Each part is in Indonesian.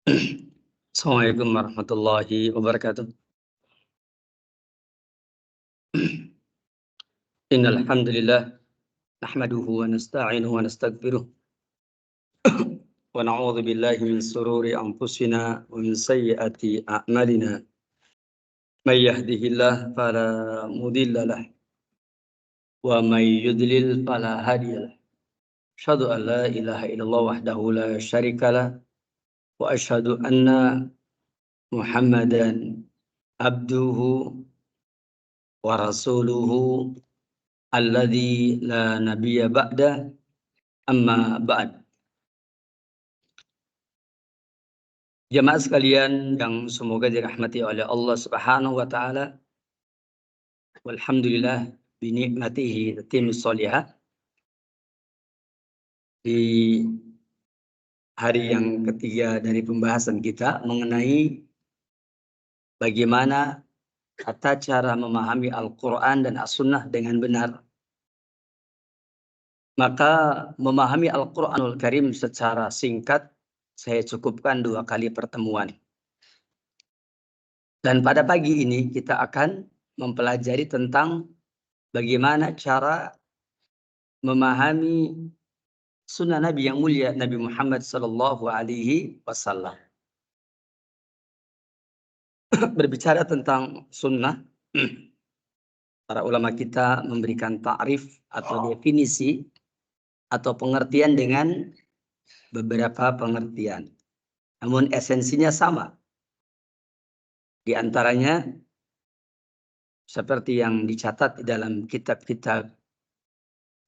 Assalamualaikum warahmatullahi wabarakatuh. Innal hamdalillah nahmaduhu wa nasta'inuhu wa nastaghfiruh wa na'udzu billahi min sururi anfusina wa min sayyiati a'malina. May yahdihillahu fala mudilla lahu wa may yudlil fala hadiya lahu. Asyhadu an la ilaha illallah wahdahu la syarika lahu wa asyhadu anna Muhammadan abduhu wa rasuluhu alladzi la nabiyya ba'da. Amma ba'd. Jamaah sekalian yang semoga dirahmati oleh Allah Subhanahu wa taala. Walhamdulillah bi ni'matihi tatimmus shalihat. Di hari yang ketiga dari pembahasan kita mengenai bagaimana tata cara memahami Al-Qur'an dan As-Sunnah dengan benar. Maka memahami Al-Qur'anul Karim secara singkat saya cukupkan 2 kali pertemuan. Dan pada pagi ini kita akan mempelajari tentang bagaimana cara memahami sunnah Nabi yang mulia Nabi Muhammad sallallahu alaihi wasallam. Berbicara tentang sunnah, para ulama kita memberikan ta'rif atau definisi atau pengertian dengan beberapa pengertian. Namun esensinya sama. Di antaranya seperti yang dicatat di dalam kitab-kitab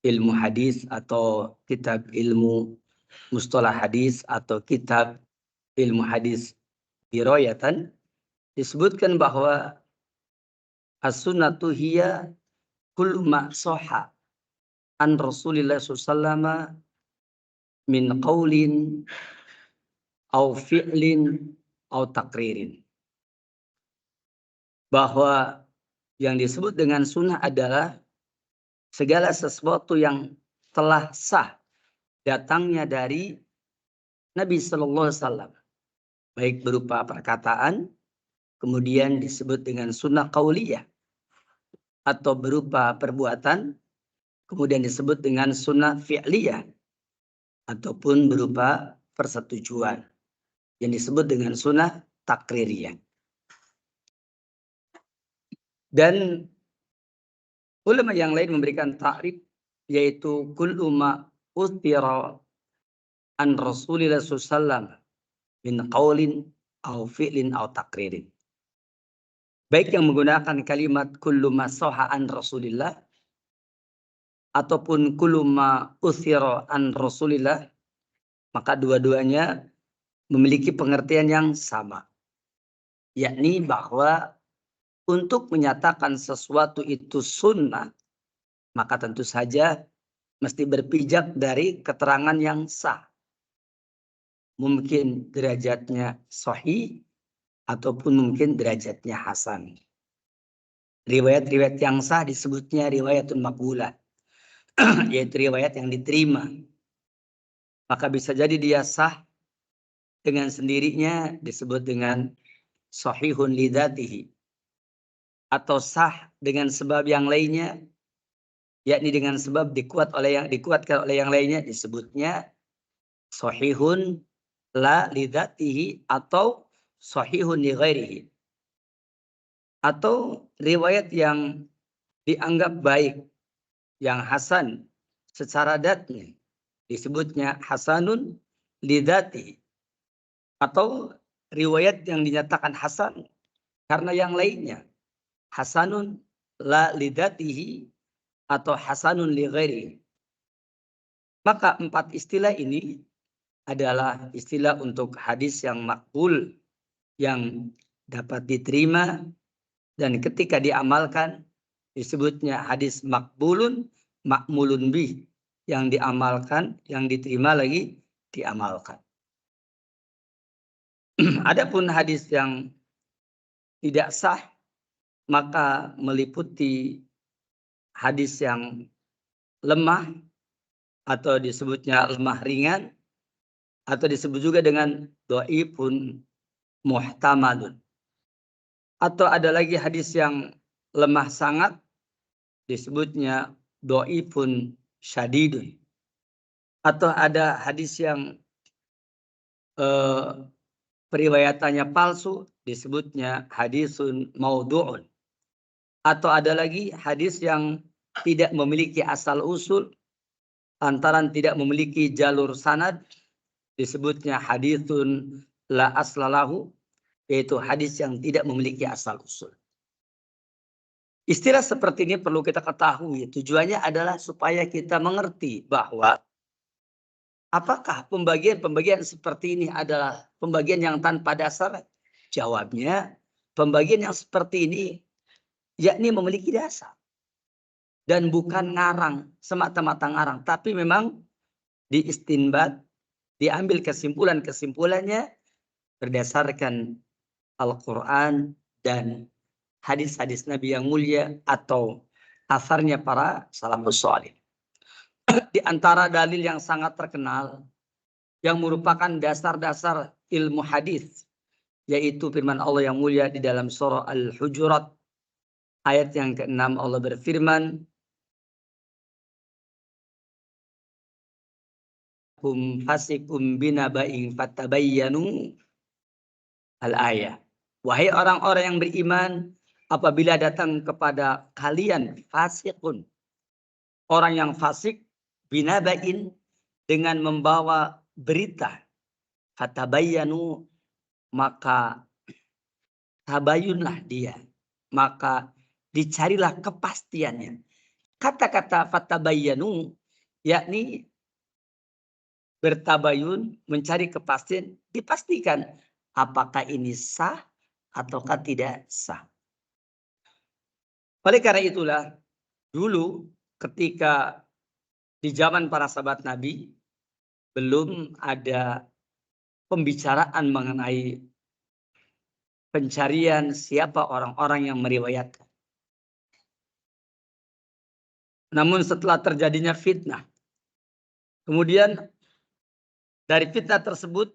ilmu hadis atau kitab ilmu mustalah hadis atau kitab ilmu hadis riwayatan, disebutkan bahwa as-sunnatu hiya kullu ma sahha an Rasulillah sallallahu min qaulin au fi'lin au takririn. Bahwa yang disebut dengan sunnah adalah segala sesuatu yang telah sah datangnya dari Nabi sallallahu alaihi wasallam, baik berupa perkataan, kemudian disebut dengan sunnah qauliyah, atau berupa perbuatan, kemudian disebut dengan sunnah fi'liyah, ataupun berupa persetujuan yang disebut dengan sunnah takririyah. Dan ulama yang lain memberikan ta'rif, yaitu kullu ma uthira an Rasulillah sallallahu min qaulin au fi'lin au takririn. Baik yang menggunakan kalimat kullu ma sahha an Rasulillah ataupun kullu ma uthira an Rasulillah, maka dua-duanya memiliki pengertian yang sama. Yakni bahwa untuk menyatakan sesuatu itu sunnah, maka tentu saja mesti berpijak dari keterangan yang sah. Mungkin derajatnya sahih ataupun mungkin derajatnya hasan. Riwayat-riwayat yang sah disebutnya riwayatun maqbulah, yaitu riwayat yang diterima. Maka bisa jadi dia sah dengan sendirinya disebut dengan sahihun lidzatihi, atau sah dengan sebab yang lainnya, yakni dengan sebab dikuatkan oleh yang lainnya disebutnya sahihun la lidzatihi atau sahihun li ghairihi. Atau riwayat yang dianggap baik, yang hasan secara dzatnya, disebutnya hasanun lidzatihi. Atau riwayat yang dinyatakan hasan karena yang lainnya, hasanun la lidzatihi atau hasanun li ghairihi. Maka 4 istilah ini adalah istilah untuk hadis yang makbul, yang dapat diterima dan ketika diamalkan disebutnya hadis makbulun makmulun bih, yang diamalkan, yang diterima lagi diamalkan. Adapun hadis yang tidak sah maka meliputi hadis yang lemah atau disebutnya lemah ringan, atau disebut juga dengan dhaifun muhtamalun. Atau ada lagi hadis yang lemah sangat, disebutnya dhaifun syadidun. Atau ada hadis yang periwayatannya palsu, disebutnya hadisun maudhu'un. Atau ada lagi hadis yang tidak memiliki asal usul, lantaran tidak memiliki jalur sanad, disebutnya haditsun la aslalahu, yaitu hadis yang tidak memiliki asal usul. Istilah seperti ini perlu kita ketahui. Tujuannya adalah supaya kita mengerti bahwa apakah pembagian-pembagian seperti ini adalah pembagian yang tanpa dasar? Jawabnya, pembagian yang seperti ini yakni memiliki dasar. Dan bukan ngarang, semata-mata ngarang. Tapi memang diistinbat, diambil kesimpulan-kesimpulannya berdasarkan Al-Quran dan hadis-hadis Nabi yang mulia atau asarnya para salafus salih. Di antara dalil yang sangat terkenal yang merupakan dasar-dasar ilmu hadis, yaitu firman Allah yang mulia di dalam surah Al-Hujurat ayat yang ke-6. Allah berfirman, hum fasikum binaba'in fatabayyanu al-ayah. Wahai orang-orang yang beriman, apabila datang kepada kalian fasikun, orang yang fasik, binaba'in, dengan membawa berita, fatabayyanu, maka tabayunlah dia, maka dicarilah kepastiannya. Kata-kata fatabayyanu yakni bertabayun, mencari kepastian, dipastikan apakah ini sah ataukah tidak sah. Oleh karena itulah, dulu ketika di zaman para sahabat Nabi, belum ada pembicaraan mengenai pencarian siapa orang-orang yang meriwayatkan. Namun setelah terjadinya fitnah, kemudian dari fitnah tersebut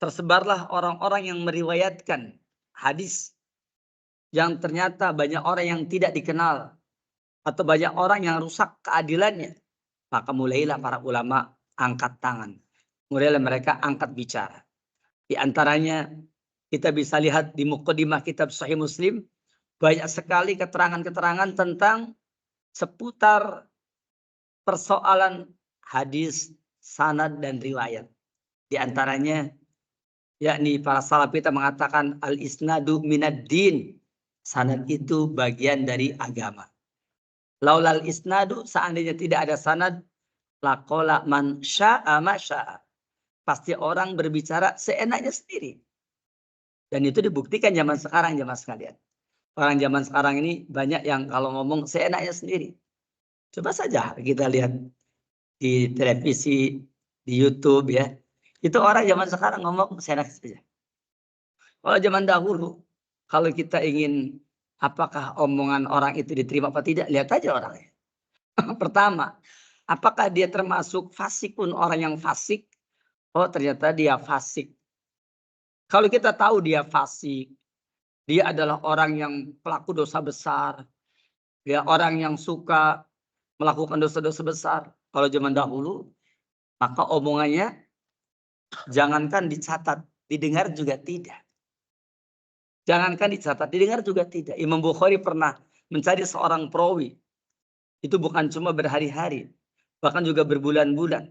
tersebarlah orang-orang yang meriwayatkan hadis yang ternyata banyak orang yang tidak dikenal atau banyak orang yang rusak keadilannya. Maka mulailah para ulama angkat tangan. Mulailah mereka angkat bicara. Di antaranya kita bisa lihat di muqaddimah kitab Sahih Muslim, banyak sekali keterangan-keterangan tentang seputar persoalan hadis, sanad dan riwayat. Di antaranya yakni para salaf kita mengatakan al-isnadu minad din. Sanad itu bagian dari agama. Laulal isnadu, seandainya tidak ada sanad, laqala man sya'a ma sya'a. Pasti orang berbicara seenaknya sendiri. Dan itu dibuktikan zaman sekarang, jemaah sekalian. Orang zaman sekarang ini banyak yang kalau ngomong seenaknya sendiri. Coba saja kita lihat di televisi, di YouTube ya. Itu orang zaman sekarang ngomong seenaknya saja. Kalau zaman dahulu, kalau kita ingin apakah omongan orang itu diterima apa tidak, lihat aja orangnya. Pertama, apakah dia termasuk fasikun, orang yang fasik? Oh, ternyata dia fasik. Kalau kita tahu dia fasik, dia adalah orang yang pelaku dosa besar, dia orang yang suka melakukan dosa-dosa besar. Kalau zaman dahulu, maka omongannya jangankan dicatat, didengar juga tidak. Jangankan dicatat, didengar juga tidak. Imam Bukhari pernah mencari seorang perawi. Itu bukan cuma berhari-hari, bahkan juga berbulan-bulan.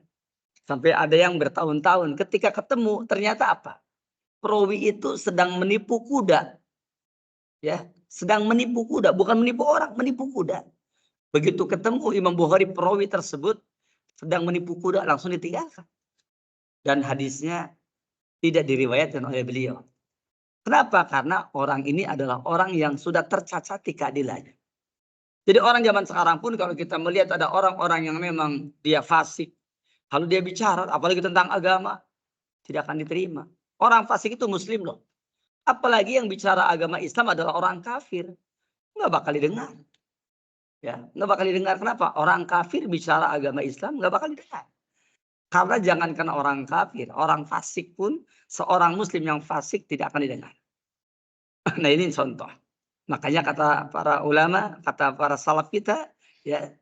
Sampai ada yang bertahun-tahun. Ketika ketemu, ternyata apa? Perawi itu sedang menipu kuda. Ya, sedang menipu kuda, bukan menipu orang, menipu kuda. Begitu ketemu Imam Bukhari, perawi tersebut sedang menipu kuda, langsung ditinggalkan. Dan hadisnya tidak diriwayatkan oleh beliau. Kenapa? Karena orang ini adalah orang yang sudah tercacati keadilannya. Jadi orang zaman sekarang pun kalau kita melihat ada orang-orang yang memang dia fasik, kalau dia bicara apalagi tentang agama, tidak akan diterima. Orang fasik itu muslim loh. Apalagi yang bicara agama Islam adalah orang kafir. Nggak bakal didengar. Ya, nggak bakal didengar. Kenapa? Orang kafir bicara agama Islam nggak bakal didengar. Karena jangankan orang kafir, orang fasik pun seorang muslim yang fasik tidak akan didengar. Nah ini contoh. Makanya kata para ulama, kata para salaf kita, ya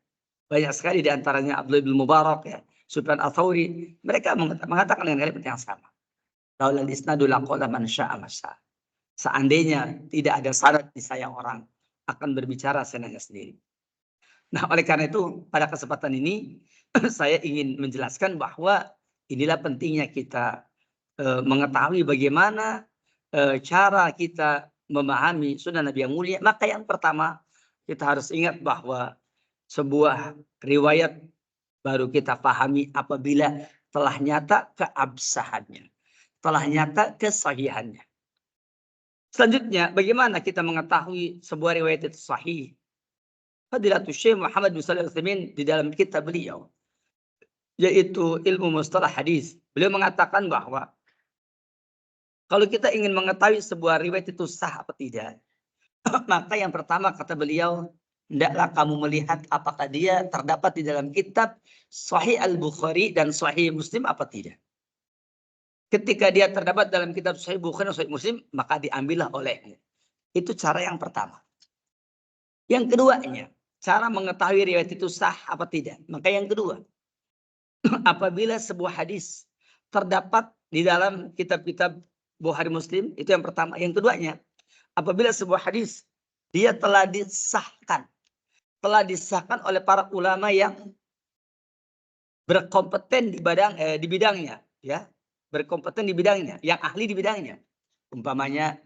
banyak sekali di antaranya Abdullah bin Mubarak, ya, Sufyan Ats-Tsauri, mereka mengatakan dengan kalimat yang sama. Laulal isnadu laqala man syaa ma syaa. Seandainya tidak ada sanad niscaya orang akan berbicara senangnya sendiri. Nah, oleh karena itu pada kesempatan ini saya ingin menjelaskan bahwa inilah pentingnya kita mengetahui bagaimana cara kita memahami sunnah Nabi yang mulia. Maka yang pertama kita harus ingat bahwa sebuah riwayat baru kita pahami apabila telah nyata keabsahannya, telah nyata kesahihannya. Selanjutnya, bagaimana kita mengetahui sebuah riwayat itu sahih? Fadilatul Syekh Muhammad bin Shalih Al-Utsaimin di dalam kitab beliau, yaitu ilmu mustalah hadis. Beliau mengatakan bahwa kalau kita ingin mengetahui sebuah riwayat itu sah apa tidak, maka yang pertama kata beliau, hendaklah kamu melihat apakah dia terdapat di dalam kitab Sahih Al-Bukhari dan Sahih Muslim apa tidak. Ketika dia terdapat dalam kitab Sahih Bukhari dan Sahih Muslim, maka diambillah olehnya. Itu cara yang pertama. Yang keduanya, cara mengetahui riwayat itu sah apa tidak. Maka yang kedua, apabila sebuah hadis terdapat di dalam kitab-kitab Bukhari Muslim, itu yang pertama. Yang keduanya, apabila sebuah hadis dia telah disahkan oleh para ulama yang berkompeten di bidangnya, ya, berkompeten di bidangnya, yang ahli di bidangnya. Umpamanya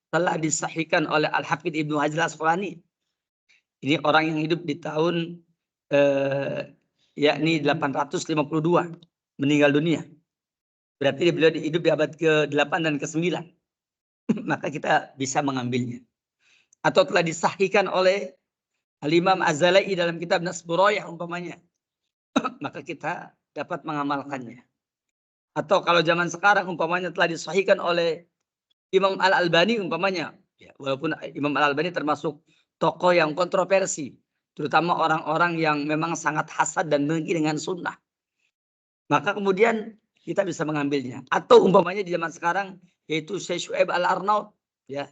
telah disahihkan oleh Al-Hafidz Ibnu Hajar Al-Asqalani. Ini orang yang hidup di tahun yakni 852 meninggal dunia. Berarti beliau hidup di abad ke-8 dan ke-9. Maka kita bisa mengambilnya. Atau telah disahihkan oleh Al-Imam Az-Zalai dalam kitab Nasburayah umpamanya. Maka kita dapat mengamalkannya. Atau kalau zaman sekarang umpamanya telah disahihkan oleh Imam Al-Albani umpamanya. Ya, walaupun Imam Al-Albani termasuk tokoh yang kontroversi. Terutama orang-orang yang memang sangat hasad dan dengki dengan sunnah. Maka kemudian kita bisa mengambilnya. Atau umpamanya di zaman sekarang yaitu Syekh Syuaib Al-Arnaud. Ya.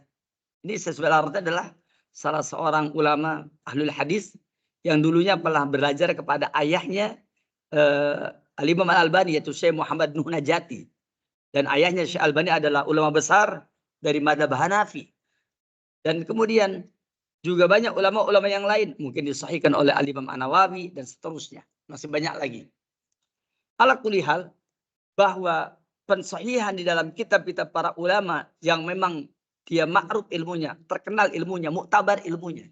Ini Syekh Syuaib Al-Arnaud adalah salah seorang ulama ahlul hadis yang dulunya pernah belajar kepada ayahnya Al-Imam Al-Albani yaitu Syekh Muhammad Nuh Najati. Dan ayahnya Syekh Al-Albani adalah ulama besar dari madhab Hanafi. Dan kemudian juga banyak ulama-ulama yang lain. Mungkin disahihkan oleh Al-Imam An-Nawawi dan seterusnya. Masih banyak lagi. Ala kulli hal, bahwa pensahihan di dalam kitab-kitab para ulama yang memang dia ma'ruf ilmunya, terkenal ilmunya, muktabar ilmunya.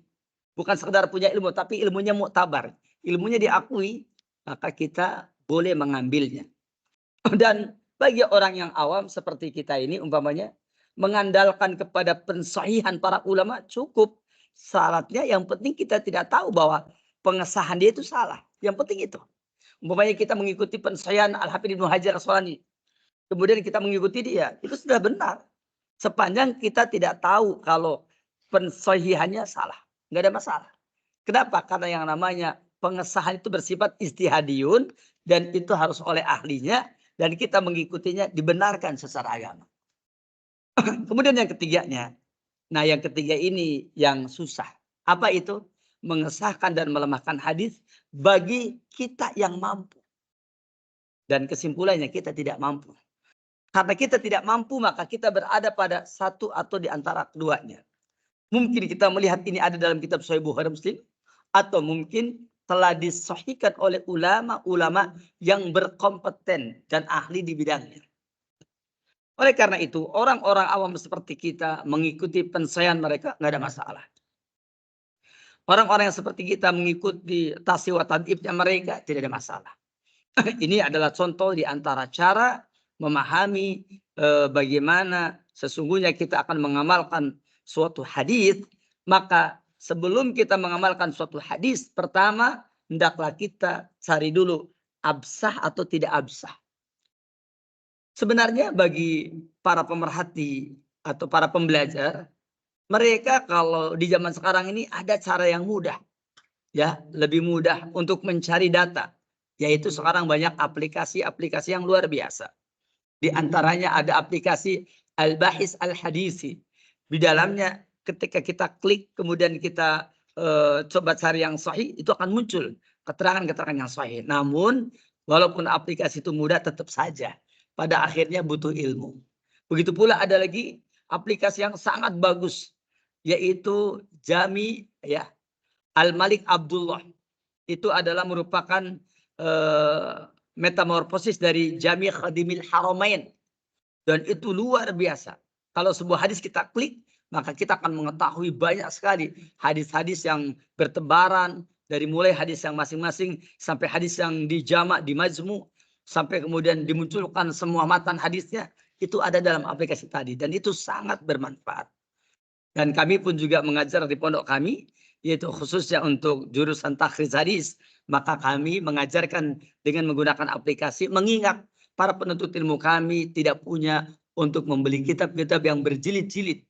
Bukan sekedar punya ilmu, tapi ilmunya muktabar. Ilmunya diakui, maka kita boleh mengambilnya. Dan bagi orang yang awam seperti kita ini, umpamanya, mengandalkan kepada pensahihan para ulama cukup. Syaratnya yang penting kita tidak tahu bahwa pengesahan dia itu salah. Yang penting itu. Umpamanya kita mengikuti pensahihan Al-Hafidz Ibnu Hajar Al-Asqalani. Kemudian kita mengikuti dia. Itu sudah benar. Sepanjang kita tidak tahu kalau pensahihannya salah. Nggak ada masalah. Kenapa? Karena yang namanya pengesahan itu bersifat ijtihadiyun. Dan itu harus oleh ahlinya. Dan kita mengikutinya dibenarkan secara agama. Kemudian yang ketiganya. Nah yang ketiga ini yang susah. Apa itu? Mengesahkan dan melemahkan hadis bagi kita yang mampu. Dan kesimpulannya kita tidak mampu. Karena kita tidak mampu maka kita berada pada satu atau di antara keduanya. Mungkin kita melihat ini ada dalam kitab Sahih Bukhari Muslim. Atau mungkin telah disahihkan oleh ulama-ulama yang berkompeten dan ahli di bidangnya. Oleh karena itu orang-orang awam seperti kita mengikuti pensahihan mereka nggak ada masalah. Orang-orang yang seperti kita mengikuti tasih wa tadibnya mereka tidak ada masalah. Ini adalah contoh di antara cara memahami bagaimana sesungguhnya kita akan mengamalkan suatu hadis. Maka sebelum kita mengamalkan suatu hadis, pertama hendaklah kita cari dulu absah atau tidak absah. Sebenarnya bagi para pemerhati atau para pembelajar, mereka kalau di zaman sekarang ini ada cara yang mudah. Ya, lebih mudah untuk mencari data. Yaitu sekarang banyak aplikasi-aplikasi yang luar biasa. Di antaranya ada aplikasi Al-Bahis Al-Hadisi. Di dalamnya ketika kita klik kemudian kita coba cari yang sahih, itu akan muncul keterangan-keterangan yang sahih. Namun walaupun aplikasi itu mudah, tetap saja pada akhirnya butuh ilmu. Begitu pula ada lagi aplikasi yang sangat bagus, yaitu Jami ya Al-Malik Abdullah. Itu adalah merupakan metamorfosis dari Jami Khadimil Haramain. Dan itu luar biasa. Kalau sebuah hadis kita klik, maka kita akan mengetahui banyak sekali hadis-hadis yang bertebaran, dari mulai hadis yang masing-masing sampai hadis yang dijamak, di majmu, sampai kemudian dimunculkan semua matan hadisnya, itu ada dalam aplikasi tadi. Dan itu sangat bermanfaat. Dan kami pun juga mengajar di pondok kami, yaitu khususnya untuk jurusan takhriz hadis. Maka kami mengajarkan dengan menggunakan aplikasi, mengingat para penuntut ilmu kami tidak punya untuk membeli kitab-kitab yang berjilid-jilid.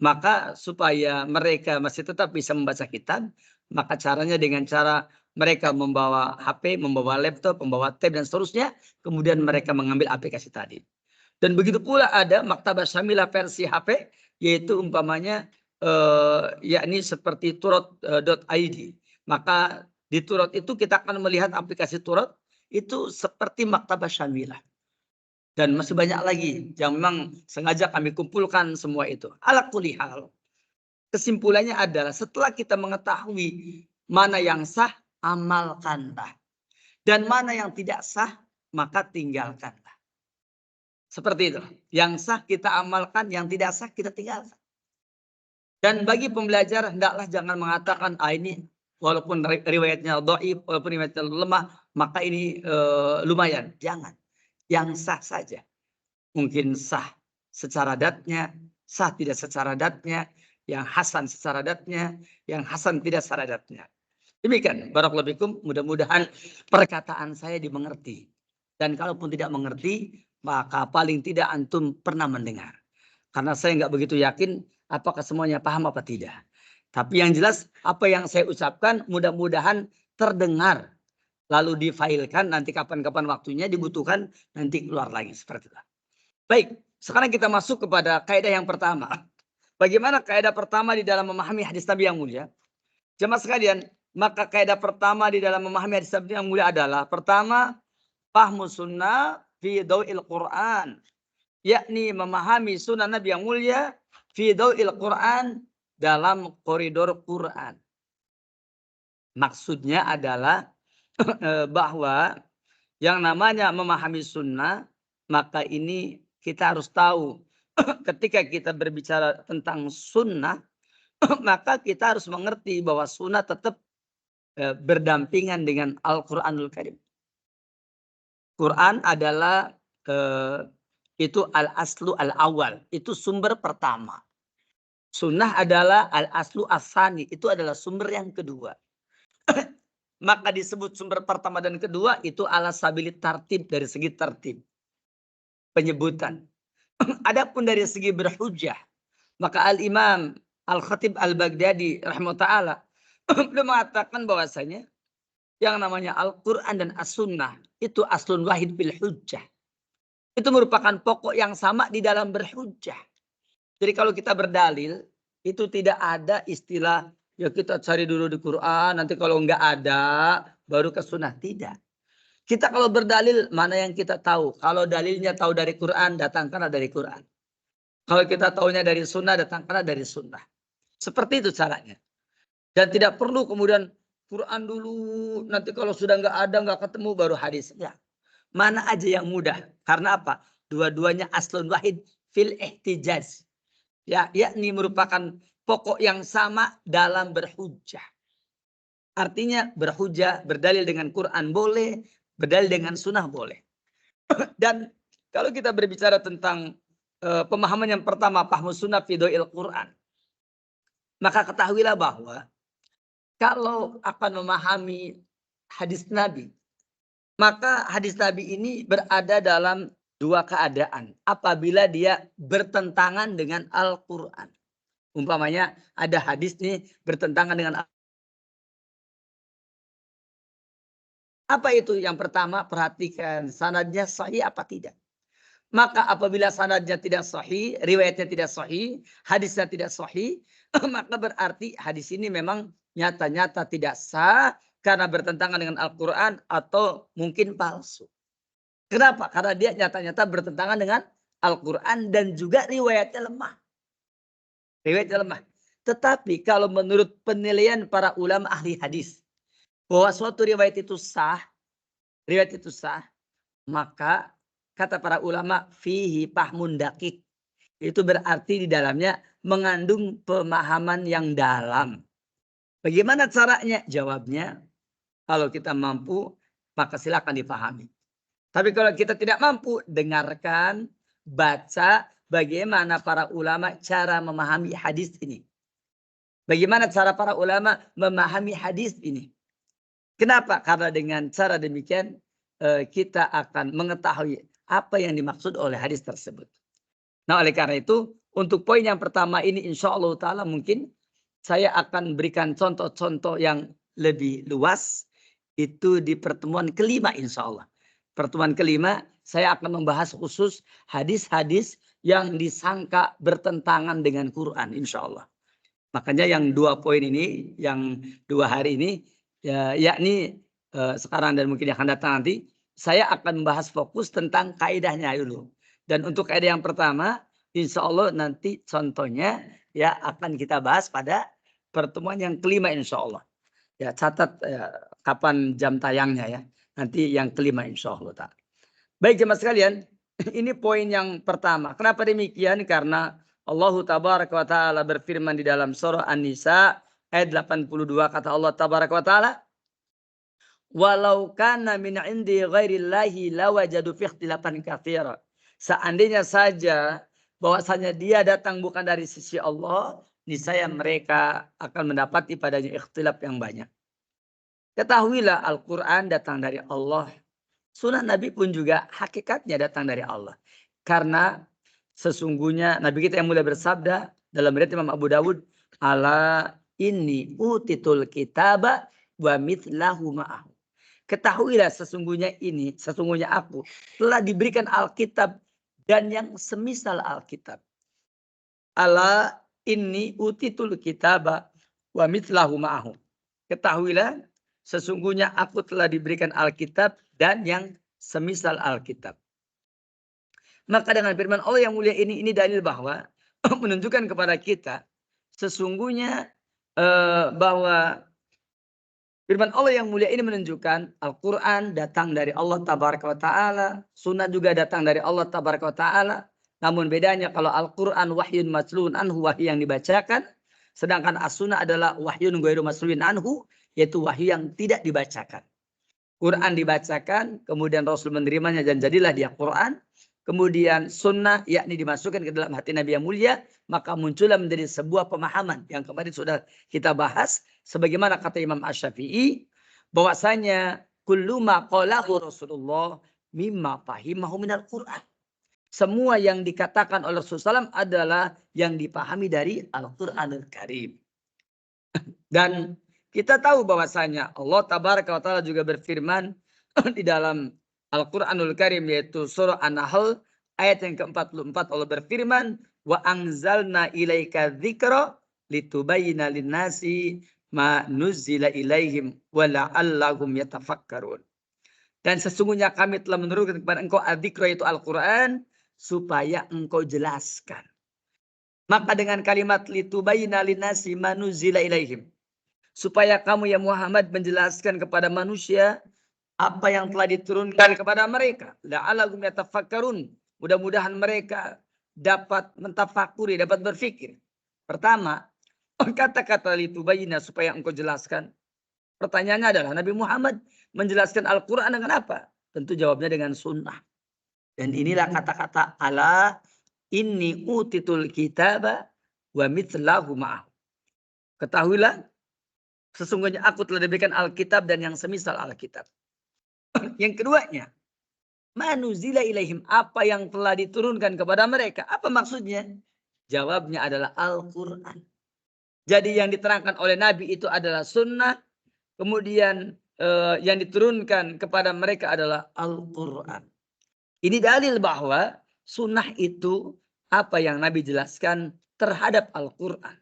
Maka supaya mereka masih tetap bisa membaca kitab, maka caranya dengan cara mereka membawa HP, membawa laptop, membawa tab dan seterusnya, kemudian mereka mengambil aplikasi tadi. Dan begitu pula ada Maktabah Syamilah versi HP, yaitu umpamanya yakni seperti turot.id. Maka di turot itu kita akan melihat aplikasi turot itu seperti Maktabah Syamilah. Dan masih banyak lagi yang memang sengaja kami kumpulkan semua itu. Ala kulli hal, kesimpulannya adalah setelah kita mengetahui mana yang sah, amalkanlah. Dan mana yang tidak sah, maka tinggalkanlah. Seperti itu. Yang sah kita amalkan, yang tidak sah kita tinggalkan. Dan bagi pembelajar, hendaklah jangan mengatakan, ini walaupun riwayatnya dhaif, walaupun riwayatnya lemah, maka ini lumayan. Jangan. Yang sah saja. Mungkin sah secara datnya, sah tidak secara datnya, yang hasan secara datnya, yang hasan tidak secara datnya. Demikian, barakallahu fikum, mudah-mudahan perkataan saya dimengerti. Dan kalaupun tidak mengerti, maka paling tidak antum pernah mendengar. Karena saya nggak begitu yakin apakah semuanya paham apa tidak. Tapi yang jelas apa yang saya ucapkan mudah-mudahan terdengar. Lalu difailkan nanti kapan-kapan waktunya dibutuhkan nanti keluar lagi seperti itu. Baik, sekarang kita masuk kepada kaidah yang pertama. Bagaimana kaidah pertama di dalam memahami hadis Nabi yang mulia? Jemaah sekalian, maka kaidah pertama di dalam memahami hadis Nabi yang mulia adalah pertama, fahmu sunnah fi daw'il Quran. Yakni memahami sunnah Nabi yang mulia fi daw'il Quran, dalam koridor Quran. Maksudnya adalah bahwa yang namanya memahami sunnah, maka ini kita harus tahu ketika kita berbicara tentang sunnah, maka kita harus mengerti bahwa sunnah tetap berdampingan dengan Al-Quranul Karim. Quran adalah itu al-aslu al-awal, itu sumber pertama. Sunnah adalah al-aslu as-sani, itu adalah sumber yang kedua. Maka disebut sumber pertama dan kedua itu ala sabili tartib, dari segi tertib penyebutan. Adapun dari segi berhujjah, maka Al-Imam Al-Khatib Al-Baghdadi rahimahullah ta'ala beliau mengatakan bahwasanya yang namanya Al-Quran dan As-Sunnah itu aslun wahid bil hujjah. Itu merupakan pokok yang sama di dalam berhujjah. Jadi kalau kita berdalil itu tidak ada istilah ya kita cari dulu di Quran, nanti kalau enggak ada baru ke sunnah. Tidak. Kita kalau berdalil mana yang kita tahu. Kalau dalilnya tahu dari Quran, datangkanlah dari Quran. Kalau kita tahunya dari sunnah, datangkanlah dari sunnah. Seperti itu caranya. Dan tidak perlu kemudian Quran dulu, nanti kalau sudah enggak ada, enggak ketemu baru hadis. Ya. Mana aja yang mudah. Karena apa? Dua-duanya aslun wahid fil ihtijaz. Ya, yakni merupakan pokok yang sama dalam berhujjah. Artinya berhujjah, berdalil dengan Quran boleh, berdalil dengan sunnah boleh. Dan kalau kita berbicara tentang pemahaman yang pertama, fahmu sunnah fi daw'il Quran. Maka ketahuilah bahwa kalau akan memahami hadis Nabi, maka hadis Nabi ini berada dalam dua keadaan. Apabila dia bertentangan dengan Al-Quran. Umpamanya ada hadis nih bertentangan dengan Apa itu? Yang pertama, perhatikan sanadnya sahih apa tidak. Maka apabila sanadnya tidak sahih, riwayatnya tidak sahih, hadisnya tidak sahih, maka berarti hadis ini memang nyata-nyata tidak sah karena bertentangan dengan Al-Quran atau mungkin palsu. Kenapa? Karena dia nyata-nyata bertentangan dengan Al-Quran dan juga riwayatnya lemah. Riwayatnya lemah. Tetapi kalau menurut penilaian para ulama ahli hadis, bahwa suatu riwayat itu sah, maka kata para ulama fihi fahmun dakik. Itu berarti di dalamnya mengandung pemahaman yang dalam. Bagaimana caranya? Jawabnya, kalau kita mampu, maka silakan dipahami. Tapi kalau kita tidak mampu, dengarkan, baca bagaimana para ulama cara memahami hadis ini. Bagaimana cara para ulama memahami hadis ini. Kenapa? Karena dengan cara demikian kita akan mengetahui apa yang dimaksud oleh hadis tersebut. Nah, oleh karena itu, untuk poin yang pertama ini insya Allah ta'ala mungkin saya akan berikan contoh-contoh yang lebih luas. Itu di pertemuan kelima insya Allah. Pertemuan kelima saya akan membahas khusus hadis-hadis yang disangka bertentangan dengan Quran insya Allah. Makanya yang 2 poin ini, yang 2 hari ini, yakni sekarang dan mungkin yang akan datang nanti, saya akan membahas fokus tentang kaidahnya dulu. Dan untuk kaidah yang pertama, insya Allah nanti contohnya ya akan kita bahas pada pertemuan yang kelima insya Allah. Ya catat kapan jam tayangnya ya. Nanti yang kelima insya Allah. Baik jemaah sekalian, ini poin yang pertama. Kenapa demikian? Karena Allah tabaraka wa ta'ala berfirman di dalam surah An-Nisa ayat 82, kata Allah tabaraka wa ta'ala, walau kana min indi ghairillahi lawajadu fi ikhtilafan katsira. Seandainya saja bahwasanya dia datang bukan dari sisi Allah, niscaya mereka akan mendapati padanya ikhtilaf yang banyak. Ketahuilah Al-Quran datang dari Allah. Sunnah Nabi pun juga hakikatnya datang dari Allah. Karena sesungguhnya Nabi kita yang mulia bersabda dalam riwayat Imam Abu Dawud, ala inni utitul kitaba wa mithlahu ma'ahu. Ketahuilah sesungguhnya aku telah diberikan Alkitab dan yang semisal Alkitab. Ala inni utitul kitaba wa mithlahu ma'ahu. Ketahuilah sesungguhnya aku telah diberikan Alkitab dan yang semisal Alkitab. Maka dengan firman Allah yang mulia ini dalil bahwa menunjukkan kepada kita sesungguhnya bahwa firman Allah yang mulia ini menunjukkan Al-Quran datang dari Allah tabaraka wa ta'ala. Sunnah juga datang dari Allah tabaraka wa ta'ala. Namun bedanya kalau Al-Quran wahyun maslun anhu, wahyu yang dibacakan. Sedangkan as-sunnah adalah wahyun ghairu maslun anhu, yaitu wahyu yang tidak dibacakan. Quran dibacakan, kemudian Rasul menerimanya dan jadilah dia Quran. Kemudian sunnah yakni dimasukkan ke dalam hati Nabi yang mulia, maka muncullah menjadi sebuah pemahaman yang kemarin sudah kita bahas. Sebagaimana kata Imam Asy-Syafi'i, bahwasanya kullu ma qalahu Rasulullah mimma fahimahu minal Quran. Semua yang dikatakan oleh Rasulullah SAW adalah yang dipahami dari Al-Quranul Karim. Dan kita tahu bahwasanya Allah tabaraka wa ta'ala juga berfirman di dalam Al-Quranul Karim, yaitu surah An-Nahl ayat yang ke-44. Allah berfirman, wa anzalna ilaika dzikra litubayyana linnasi ma nuzzila ilaihim wa la'allahum yatafakkarun. Dan sesungguhnya kami telah menurunkan kepada engkau adzikra, yaitu Al-Quran, supaya engkau jelaskan. Maka dengan kalimat litubayyana linnasi ma nuzzila ilaihim, supaya kamu ya Muhammad menjelaskan kepada manusia apa yang telah diturunkan kepada mereka. La'allahum yatafakkarun. Mudah-mudahan mereka dapat mentafakuri, dapat berfikir. Pertama, kata-kata litubayyana, supaya engkau jelaskan. Pertanyaannya adalah Nabi Muhammad menjelaskan Al-Quran dengan apa? Tentu jawabnya dengan sunnah. Dan inilah kata-kata ala inni utitul kitaba wa mithlahu ma'ahu. Ketahuilah sesungguhnya aku telah diberikan Alkitab dan yang semisal Alkitab. Yang keduanya, manuzila ilaihim, apa yang telah diturunkan kepada mereka. Apa maksudnya? Jawabnya adalah Al-Quran. Jadi yang diterangkan oleh Nabi itu adalah sunnah. Kemudian yang diturunkan kepada mereka adalah Al-Quran. Ini dalil bahwa sunnah itu apa yang Nabi jelaskan terhadap Al-Quran.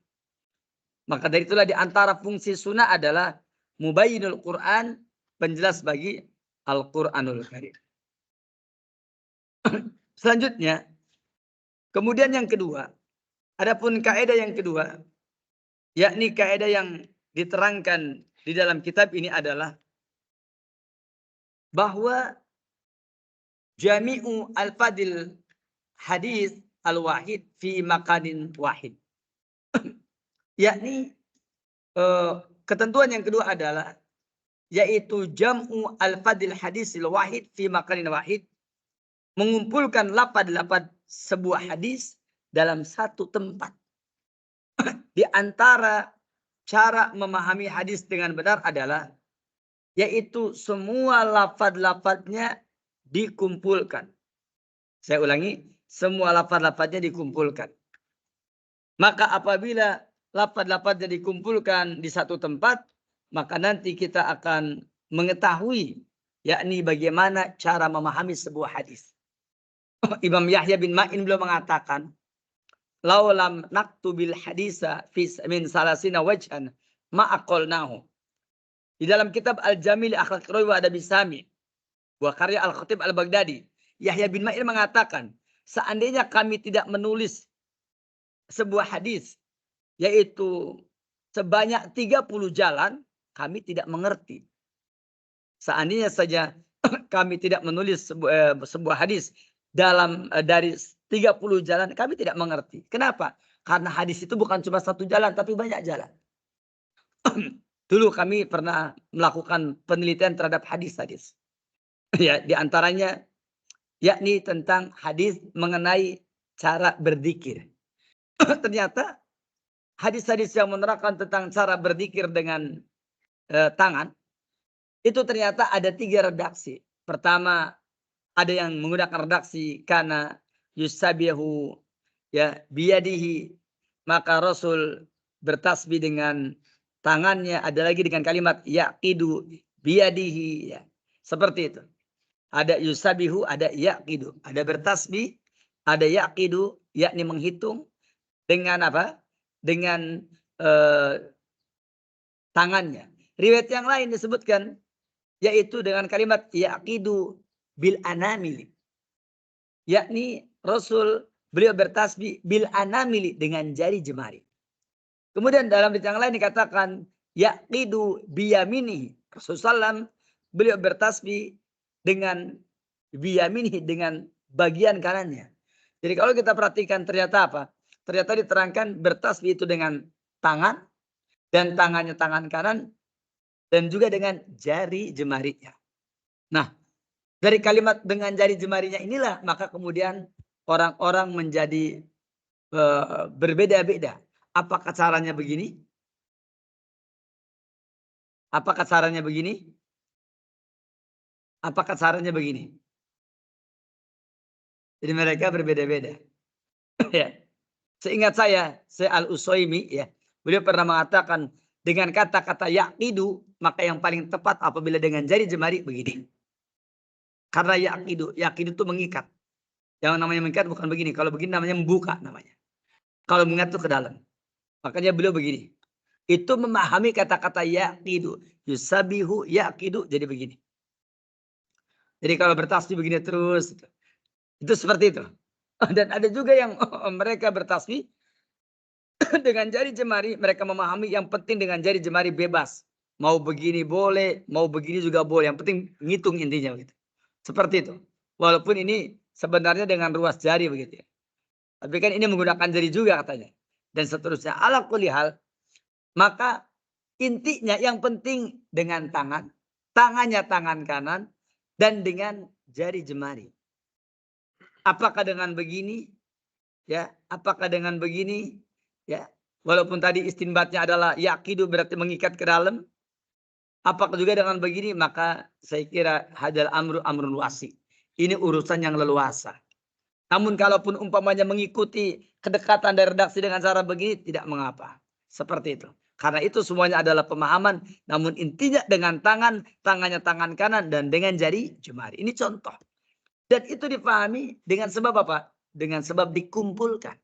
Maka dari itulah di antara fungsi sunnah adalah mubayyinul Quran, penjelas bagi Al-Quranul Karim. Selanjutnya, kemudian yang kedua, adapun kaidah yang kedua, yakni kaidah yang diterangkan di dalam kitab ini adalah bahwa jami'u al-fadil hadis al-wahid fi makanin wahid. Yakni ketentuan yang kedua adalah yaitu jam'u al-fadil hadis al-wahid fi makanin wahid, mengumpulkan lafaz-lafaz sebuah hadis dalam satu tempat. Di antara cara memahami hadis dengan benar adalah yaitu semua lafaz-lafaznya dikumpulkan. Saya ulangi, semua lafaz-lafaznya dikumpulkan. Maka apabila lafaz-lafaznya dikumpulkan di satu tempat, maka nanti kita akan mengetahui yakni bagaimana cara memahami sebuah hadis. Imam Yahya bin Ma'in beliau mengatakan, laulam naktubil hadisa min salasina wajhan ma'aqolnahu. Di dalam kitab Al-Jamil Akhlaq Rawi wa Adabi Sami, buah karya Al-Khatib Al-Baghdadi, Yahya bin Ma'in mengatakan, seandainya kami tidak menulis sebuah hadis, yaitu sebanyak 30 jalan, kami tidak mengerti. Seandainya saja kami tidak menulis sebuah hadis dari 30 jalan, kami tidak mengerti. Kenapa? Karena hadis itu bukan cuma satu jalan, tapi banyak jalan. Dulu kami pernah melakukan penelitian terhadap hadis-hadis. Ya, di antaranya yakni tentang hadis mengenai cara berzikir. Ternyata hadis-hadis yang menerangkan tentang cara berzikir dengan tangan itu ternyata ada 3 redaksi. Pertama, ada yang menggunakan redaksi kana yusabihu ya biyadihi, maka Rasul bertasbih dengan tangannya. Ada lagi dengan kalimat yaqidu biyadihi, ya. Seperti itu. Ada yusabihu, ada yaqidu, ada bertasbih, ada yaqidu yakni menghitung dengan apa? Dengan tangannya. Riwayat yang lain disebutkan yaitu dengan kalimat yaqidu bil anamili. Yakni Rasul beliau bertasbih bil anamili dengan jari jemari. Kemudian dalam riwayat yang lain dikatakan yaqidu biyamini. Rasulullah beliau bertasbih dengan biyamini, dengan bagian kanannya. Jadi kalau kita perhatikan ternyata apa? Ternyata diterangkan bertasbih itu dengan tangan, dan tangannya tangan kanan, dan juga dengan jari jemarinya. Nah, dari kalimat dengan jari jemarinya inilah maka kemudian orang-orang menjadi berbeda-beda. Apakah caranya begini? Apakah caranya begini? Apakah caranya begini? Jadi mereka berbeda-beda. Ya. Seingat saya Al-Utsaimin, ya, beliau pernah mengatakan dengan kata-kata yaqidu, maka yang paling tepat apabila dengan jari jemari begini. Karena yaqidu itu mengikat. Yang namanya mengikat bukan begini. Kalau begini namanya membuka namanya. Kalau mengikat itu ke dalam. Makanya beliau begini. Itu memahami kata-kata yaqidu. Yusabihu yaqidu jadi begini. Jadi kalau bertasbih begini terus. Itu seperti itu. Dan ada juga yang mereka bertasbih dengan jari jemari. Mereka memahami yang penting dengan jari jemari bebas. Mau begini boleh, mau begini juga boleh. Yang penting ngitung intinya begitu. Seperti itu. Walaupun ini sebenarnya dengan ruas jari begitu ya. Tapi kan ini menggunakan jari juga katanya. Dan seterusnya. Ala kulli hal. Maka intinya yang penting dengan tangan. Tangannya tangan kanan. Dan dengan jari jemari. Apakah dengan begini? Ya, apakah dengan begini? Ya, walaupun tadi istinbatnya adalah yaqidu berarti mengikat ke dalam. Apakah juga dengan begini? Maka saya kira hadal amrun wasi. Ini urusan yang leluasa. Namun kalaupun umpamanya mengikuti kedekatan dari redaksi dengan cara begini tidak mengapa. Seperti itu. Karena itu semuanya adalah pemahaman. Namun intinya dengan tangannya tangan kanan dan dengan jari jemari. Ini contoh. Dan itu dipahami dengan sebab apa? Dengan sebab dikumpulkan.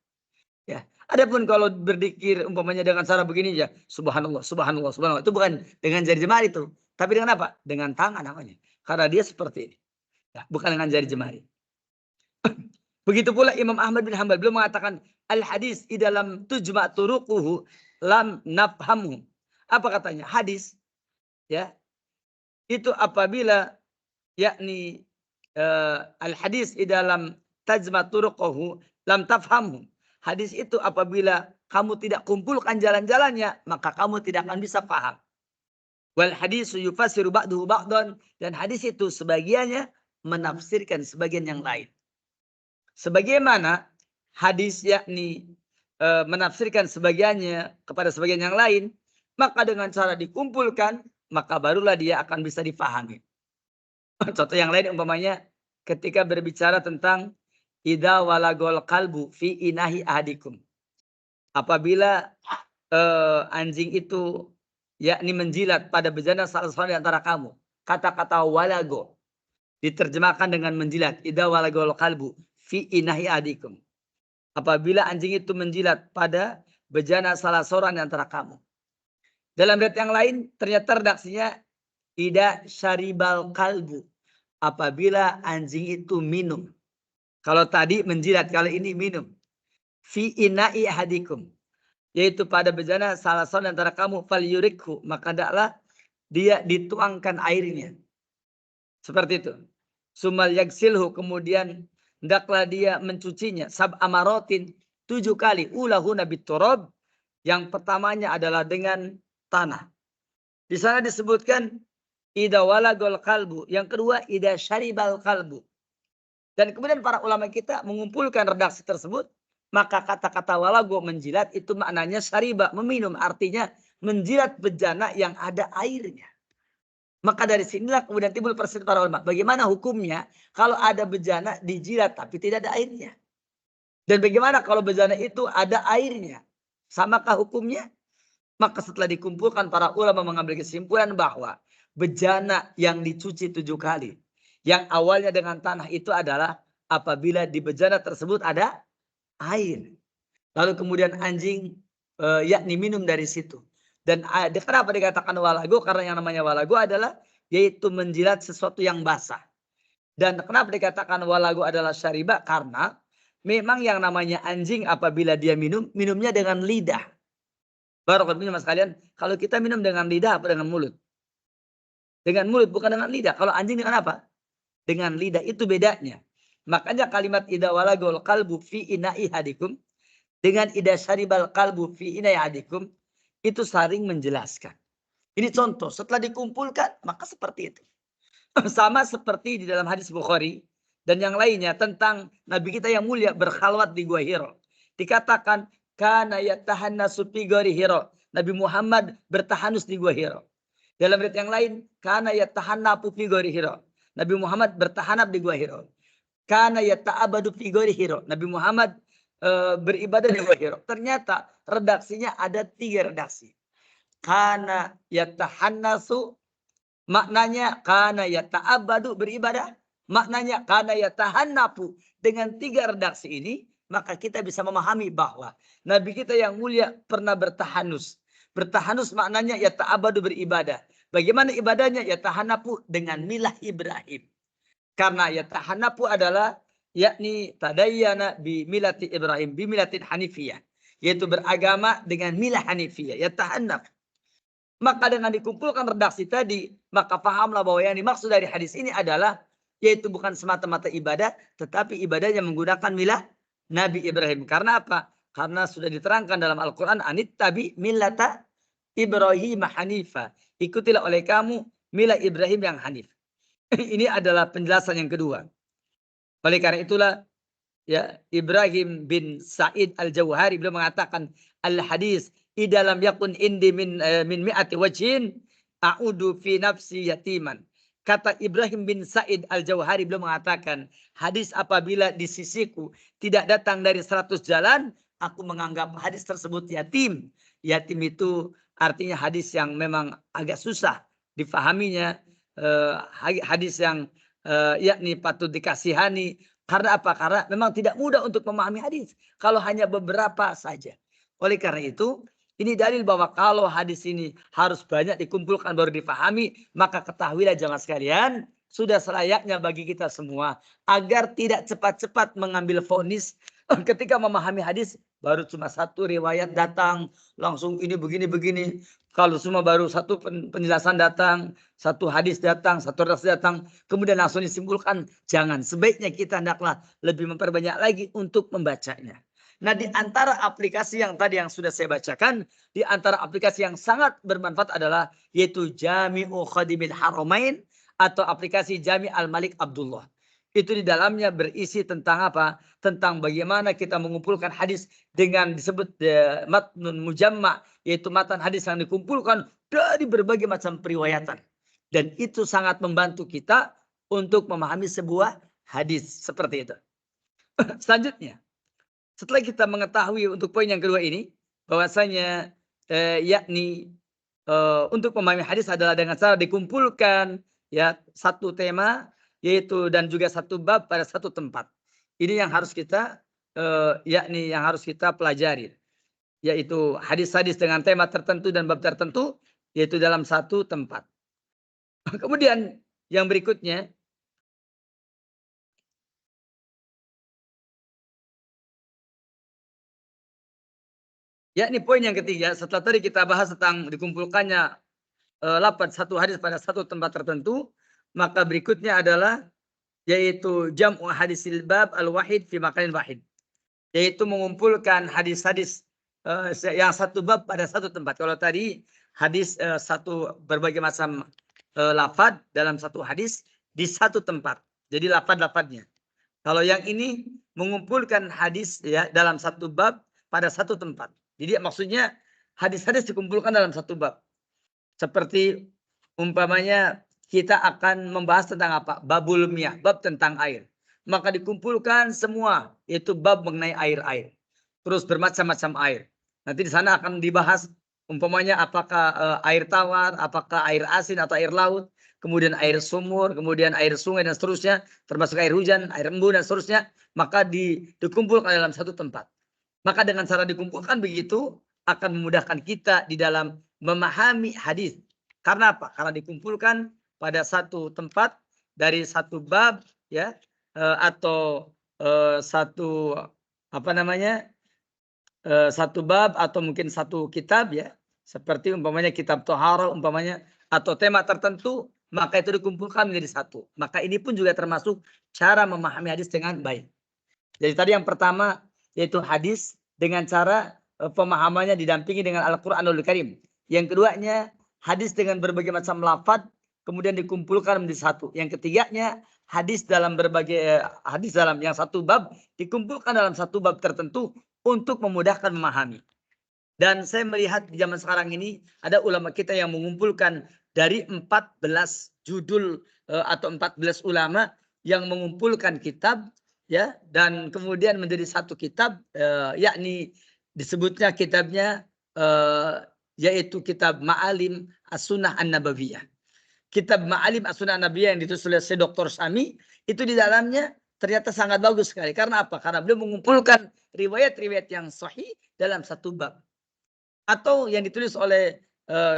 Ya. Adapun kalau berzikir umpamanya dengan cara begini ya, subhanallah, subhanallah, subhanallah. Itu bukan dengan jari jemari itu. Tapi dengan apa? Dengan tangan namanya. Karena dia seperti ini. Ya, bukan dengan jari jemari. Begitu pula Imam Ahmad bin Hanbal beliau mengatakan al-hadis di dalam tujma' turuquhu lam nafhamhu. Apa katanya? Hadis ya. Itu apabila yakni al-hadis di dalam tajma' turuquhu lam tafhamhu. Hadis itu apabila kamu tidak kumpulkan jalan-jalannya, maka kamu tidak akan bisa paham. Wal hadis yufassiru ba'duhu ba'dan, dan hadis itu sebagiannya menafsirkan sebagian yang lain. Sebagaimana hadis yakni menafsirkan sebagiannya kepada sebagian yang lain, maka dengan cara dikumpulkan, maka barulah dia akan bisa dipahami. Contoh yang lain umpamanya ketika berbicara tentang idza walagol kalbu fi inahi ahadikum. Apabila anjing itu yakni menjilat pada bejana salah seorang di antara kamu. Kata-kata walago diterjemahkan dengan menjilat. Idza walagol kalbu fi inahi ahadikum. Apabila anjing itu menjilat pada bejana salah seorang di antara kamu. Dalam riwayat yang lain ternyata redaksinya idza syaribal kalbu. Apabila anjing itu minum. Kalau tadi menjilat, kali ini minum. Fi ina'i ahadikum. Yaitu pada bejana salah seorang antara kamu fal yurikhu. Maka hendaklah dia dituangkan airnya. Seperti itu. Sumal yagsilhu. Kemudian hendaklah dia mencucinya. Sab amarotin 7 kali. Ulahu nabi turab. Yang pertamanya adalah dengan tanah. Di sana disebutkan ida walagol kalbu. Yang kedua ida syaribal kalbu. Dan kemudian para ulama kita mengumpulkan redaksi tersebut. Maka kata-kata walago menjilat itu maknanya syariba, meminum. Artinya menjilat bejana yang ada airnya. Maka dari sinilah kemudian timbul perselisihan para ulama. Bagaimana hukumnya kalau ada bejana dijilat tapi tidak ada airnya. Dan bagaimana kalau bejana itu ada airnya. Samakah hukumnya? Maka setelah dikumpulkan para ulama mengambil kesimpulan bahwa bejana yang dicuci 7 kali. Yang awalnya dengan tanah itu adalah apabila di bejana tersebut ada air. Lalu kemudian anjing yakni minum dari situ. Dan kenapa dikatakan walago? Karena yang namanya walago adalah yaitu menjilat sesuatu yang basah. Dan kenapa dikatakan walago adalah syariba? Karena memang yang namanya anjing apabila dia minum, minumnya dengan lidah. Barakallahu mas kalian, kalau kita minum dengan lidah apa dengan mulut? Dengan mulut, bukan dengan lidah. Kalau anjing dengan apa? Dengan lidah, itu bedanya. Makanya kalimat idza walagol qalbu fi ina'i hadikum dengan idza syaribal qalbu fi ina'i hadikum itu saling menjelaskan. Ini contoh, setelah dikumpulkan maka seperti itu. Sama seperti di dalam hadis Bukhari dan yang lainnya tentang Nabi kita yang mulia berkhalwat di Gua Hira. Dikatakan kana yatahannasu fi gori Hira. Nabi Muhammad bertahanus di Gua Hira. Dalam riwayat yang lain kana yatahannapu fi gori Hira. Nabi Muhammad bertahanap di Gua Hira. Kana yata'abadu fi gori Hira. Nabi Muhammad beribadah di Gua Hira. Ternyata redaksinya ada 3 redaksi. Kana yatahannasu, maknanya kana yata'abadu beribadah. Maknanya kana yatahannapu. Dengan 3 redaksi ini, maka kita bisa memahami bahwa Nabi kita yang mulia pernah bertahanus. Bertahanus maknanya yata'abadu beribadah. Bagaimana ibadahnya? Yatahannapu dengan milah Ibrahim. Karena yatahannapu adalah yakni tadayyana bi milati Ibrahim, bi milatin hanifiyah. Yaitu beragama dengan milah hanifiyah. Yatahannaf. Maka dengan dikumpulkan redaksi tadi, maka pahamlah bahwa yang dimaksud dari hadis ini adalah yaitu bukan semata-mata ibadah, tetapi ibadahnya menggunakan milah Nabi Ibrahim. Karena apa? Karena sudah diterangkan dalam Al-Quran, anittabi millata Ibrahim hanifa. Ikutilah oleh kamu milah Ibrahim yang hanif. Ini adalah penjelasan yang kedua. Oleh karena itulah ya Ibrahim bin Sa'id Al-Jauhari beliau mengatakan al-hadis idalam yakun indi min mi'ati wajhin a'udu fi nafsi yatiman. Kata Ibrahim bin Sa'id Al-Jauhari beliau mengatakan hadis apabila di sisiku tidak datang dari 100 jalan, aku menganggap hadis tersebut yatim. Yatim itu artinya hadis yang memang agak susah difahaminya, hadis yang yakni patut dikasihani. Karena apa? Karena memang tidak mudah untuk memahami hadis kalau hanya beberapa saja. Oleh karena itu, ini dalil bahwa kalau hadis ini harus banyak dikumpulkan baru difahami, maka ketahuilah jemaah sekalian, sudah selayaknya bagi kita semua agar tidak cepat-cepat mengambil vonis ketika memahami hadis. Baru cuma satu riwayat datang, langsung ini begini-begini. Kalau semua baru satu penjelasan datang, satu hadis datang, satu hadis datang, kemudian langsung disimpulkan. Jangan, sebaiknya kita hendaklah lebih memperbanyak lagi untuk membacanya. Nah, di antara aplikasi yang tadi yang sudah saya bacakan, di antara aplikasi yang sangat bermanfaat adalah yaitu Jami'u Khadimil Haramain atau aplikasi Jami' Al-Malik Abdullah. Itu di dalamnya berisi tentang apa? Tentang bagaimana kita mengumpulkan hadis dengan disebut matnun mujamma, yaitu matan hadis yang dikumpulkan dari berbagai macam periwayatan. Dan itu sangat membantu kita untuk memahami sebuah hadis seperti itu. Selanjutnya, setelah kita mengetahui untuk poin yang kedua ini, bahwasanya yakni untuk memahami hadis adalah dengan cara dikumpulkan ya satu tema, yaitu dan juga satu bab pada satu tempat. Ini yang harus kita yakni yang harus kita pelajari, yaitu hadis-hadis dengan tema tertentu dan bab tertentu, yaitu dalam satu tempat. Kemudian yang berikutnya, yakni poin yang ketiga, setelah tadi kita bahas tentang dikumpulkannya lafaz satu hadis pada satu tempat tertentu, maka berikutnya adalah yaitu jam'u hadisil bab al-wahid fi makanin wahid, yaitu mengumpulkan hadis-hadis yang satu bab pada satu tempat. Kalau tadi hadis satu berbagai macam lafaz dalam satu hadis di satu tempat, jadi lafaz-lafaznya. Kalau yang ini mengumpulkan hadis ya dalam satu bab pada satu tempat. Jadi maksudnya hadis-hadis dikumpulkan dalam satu bab. Seperti umpamanya kita akan membahas tentang apa? Babul miyah, bab tentang air. Maka dikumpulkan semua, yaitu bab mengenai air-air. Terus bermacam-macam air. Nanti di sana akan dibahas umpamanya apakah air tawar, apakah air asin atau air laut, kemudian air sumur, kemudian air sungai dan seterusnya, termasuk air hujan, air embun dan seterusnya, maka dikumpulkan dalam satu tempat. Maka dengan cara dikumpulkan begitu akan memudahkan kita di dalam memahami hadis. Karena apa? Karena dikumpulkan pada satu tempat dari satu bab ya atau satu apa namanya satu bab atau mungkin satu kitab ya, seperti umpamanya kitab Tohara umpamanya, atau tema tertentu, maka itu dikumpulkan menjadi satu. Maka ini pun juga termasuk cara memahami hadis dengan baik. Jadi tadi yang pertama yaitu hadis dengan cara pemahamannya didampingi dengan Al-Qur'anul Karim. Yang keduanya hadis dengan berbagai macam lafaz kemudian dikumpulkan menjadi satu. Yang ketiganya hadis dalam berbagai hadis dalam yang satu bab dikumpulkan dalam satu bab tertentu untuk memudahkan memahami. Dan saya melihat di zaman sekarang ini ada ulama kita yang mengumpulkan dari 14 judul atau 14 ulama yang mengumpulkan kitab ya dan kemudian menjadi satu kitab yakni disebutnya kitabnya yaitu kitab Ma'alim As-Sunnah An-Nabawiyah. Kitab Ma'alim As-Sunnah An-Nabawiyah yang ditulis oleh Dr. Sami itu di dalamnya ternyata sangat bagus sekali. Karena apa? Karena beliau mengumpulkan riwayat-riwayat yang sahih dalam satu bab. Atau yang ditulis oleh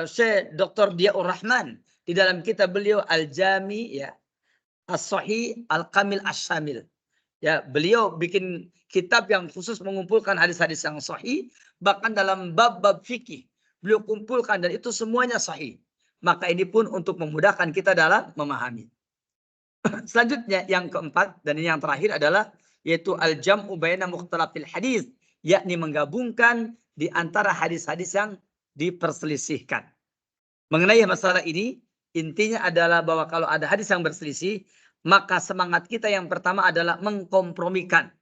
Syekh Dr. Diyaur Rahman di dalam kitab beliau Al-Jami ya As-Sahih Al-Kamil As-Syamil. Ya, beliau bikin kitab yang khusus mengumpulkan hadis-hadis yang sahih, bahkan dalam bab-bab fikih beliau kumpulkan dan itu semuanya sahih. Maka ini pun untuk memudahkan kita dalam memahami. Selanjutnya yang keempat dan ini yang terakhir adalah yaitu al-jam'u baina mukhtalafil hadis, yakni menggabungkan di antara hadis-hadis yang diperselisihkan. Mengenai masalah ini intinya adalah bahwa kalau ada hadis yang berselisih, maka semangat kita yang pertama adalah mengkompromikan.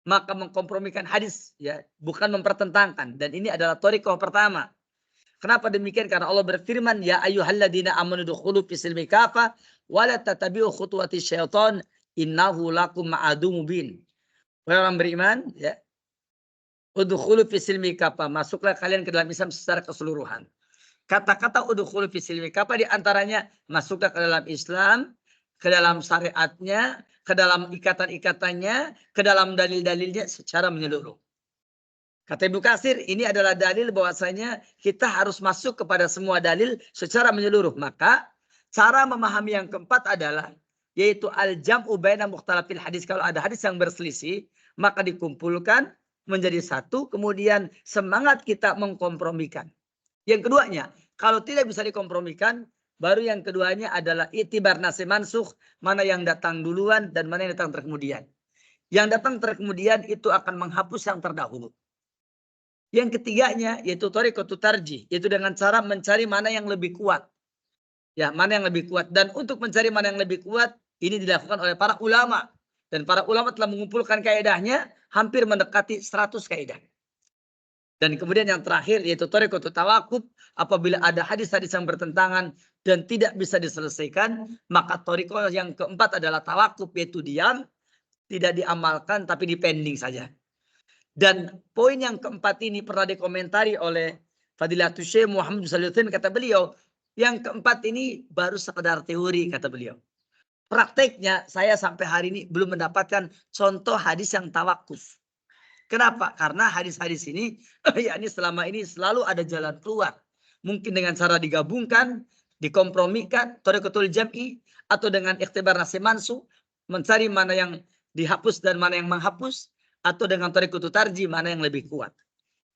Maka mengkompromikan hadis ya, bukan mempertentangkan, dan ini adalah thariqah pertama. Kenapa demikian? Karena Allah berfirman, ya ayyuhalladzina amanu dukhulu fis silmi kafah wa la tattabi'u khutuwati syaitan innahu lakum ma'adum mubin. Orang beriman ya, Udkhulu fi silmi kafah, masuklah kalian ke dalam Islam secara keseluruhan. Kata-kata udkhulu fi silmi kafah di antaranya masuklah ke dalam Islam, ke dalam syariatnya, ke dalam ikatan-ikatannya, ke dalam dalil-dalilnya secara menyeluruh. Kata Ibnu Katsir, ini adalah dalil bahwasanya kita harus masuk kepada semua dalil secara menyeluruh. Maka cara memahami yang keempat adalah yaitu al-jam'u baina mukhtalafil hadis. Kalau ada hadis yang berselisih, maka dikumpulkan menjadi satu, kemudian semangat kita mengkompromikan. Yang keduanya, kalau tidak bisa dikompromikan, baru yang keduanya adalah itibar nasi mansukh, mana yang datang duluan dan mana yang datang terkemudian. Yang datang terkemudian itu akan menghapus yang terdahulu. Yang ketiganya yaitu thariqatu tarjih, yaitu dengan cara mencari mana yang lebih kuat. Ya, mana yang lebih kuat, dan untuk mencari mana yang lebih kuat ini dilakukan oleh para ulama, dan para ulama telah mengumpulkan kaidahnya hampir mendekati 100 kaidah. Dan kemudian yang terakhir yaitu thariqatu tawaquf, apabila ada hadis-hadis yang bertentangan dan tidak bisa diselesaikan, maka thariqah yang keempat adalah tawaquf, yaitu diam, tidak diamalkan tapi dipending saja. Dan poin yang keempat ini pernah dikomentari oleh Fadilatul Syekh Muhammad Shalih Utsaimin, kata beliau, yang keempat ini baru sekedar teori, kata beliau. Prakteknya saya sampai hari ini belum mendapatkan contoh hadis yang tawakuf. Kenapa? Karena hadis-hadis ini yakni selama ini selalu ada jalan keluar. Mungkin dengan cara digabungkan, dikompromikan, thariqatul jam'i, atau dengan ikhtibar nasi mansu, mencari mana yang dihapus dan mana yang menghapus, atau dengan thariqatul tarjih, mana yang lebih kuat.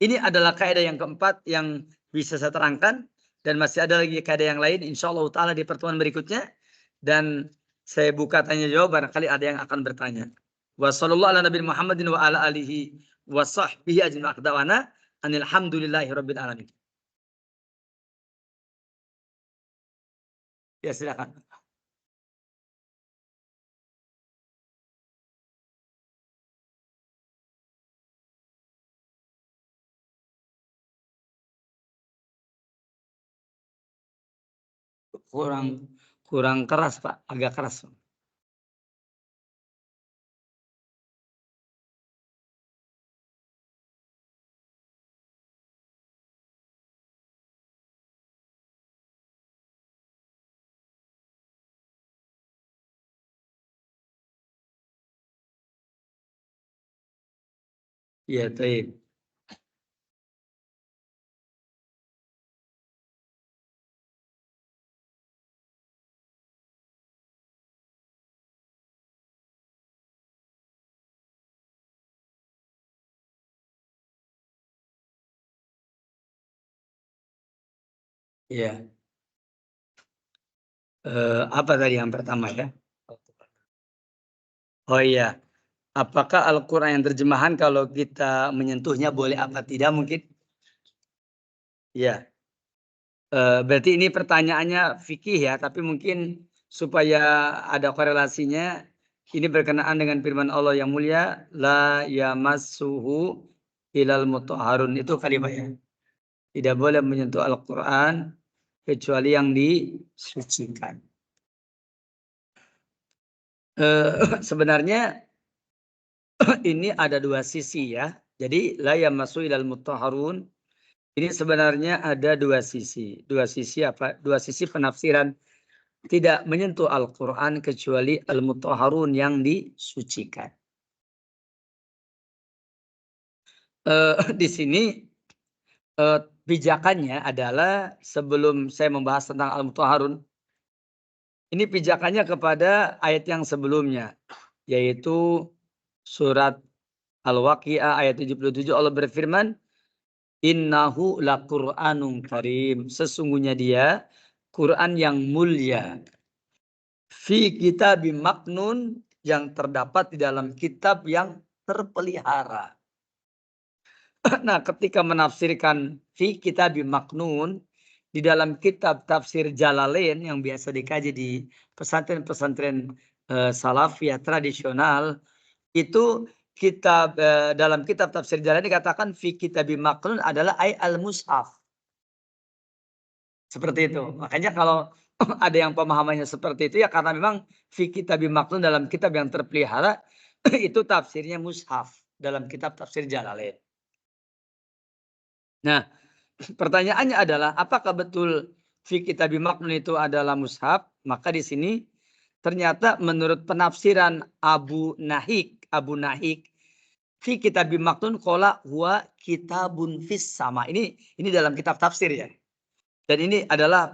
Ini adalah kaidah yang keempat yang bisa saya terangkan, dan masih ada lagi kaidah yang lain insyaallah taala di pertemuan berikutnya, dan saya buka tanya jawab barangkali ada yang akan bertanya. Wa sallallahu ala nabi Muhammadin wa ala alihi wa sahbihi ajma'in. Alhamdulillahi rabbil alamin. Ya, silakan. Kurang keras, Pak, agak keras. Ya, baik. Ya. Apa tadi yang pertama ya? Oh iya, apakah Al-Quran yang terjemahan kalau kita menyentuhnya boleh apa tidak mungkin? Ya, berarti ini pertanyaannya fikih ya, tapi mungkin supaya ada korelasinya, ini berkenaan dengan firman Allah yang mulia, la yamassuhu ilal mutahharun, itu kalimat ya. Tidak boleh menyentuh Al-Quran kecuali yang disucikan. Sebenarnya ini ada dua sisi ya. Jadi la yamassu ilal mutahharun ini sebenarnya ada dua sisi. Dua sisi apa? Dua sisi penafsiran tidak menyentuh Al-Qur'an kecuali al-mutahharun yang disucikan. Di sini pijakannya adalah sebelum saya membahas tentang al-mutahharun, ini pijakannya kepada ayat yang sebelumnya, yaitu surat Al-Waqiah ayat 77. Allah berfirman, innahu laqur'anun karim. Sesungguhnya dia Quran yang mulia. Fi kitabim maknun, yang terdapat di dalam kitab yang terpelihara. Nah, ketika menafsirkan fi kitabim maknun di dalam kitab tafsir Jalalain yang biasa dikaji di pesantren-pesantren salafiyah tradisional, itu kitab dalam kitab tafsir Jalalain dikatakan fi kitabim maknun adalah ay al-mushaf. Seperti itu. Makanya kalau ada yang pemahamannya seperti itu ya karena memang fi kitabim maknun dalam kitab yang terpelihara itu tafsirnya mushaf dalam kitab tafsir Jalalain. Nah, pertanyaannya adalah apakah betul fi kitabi maknun itu adalah mushaf? Maka di sini ternyata menurut penafsiran Abu Nahik fi kitabi maknun qala huwa kitabun fis sama. Ini dalam kitab tafsir ya. Dan ini adalah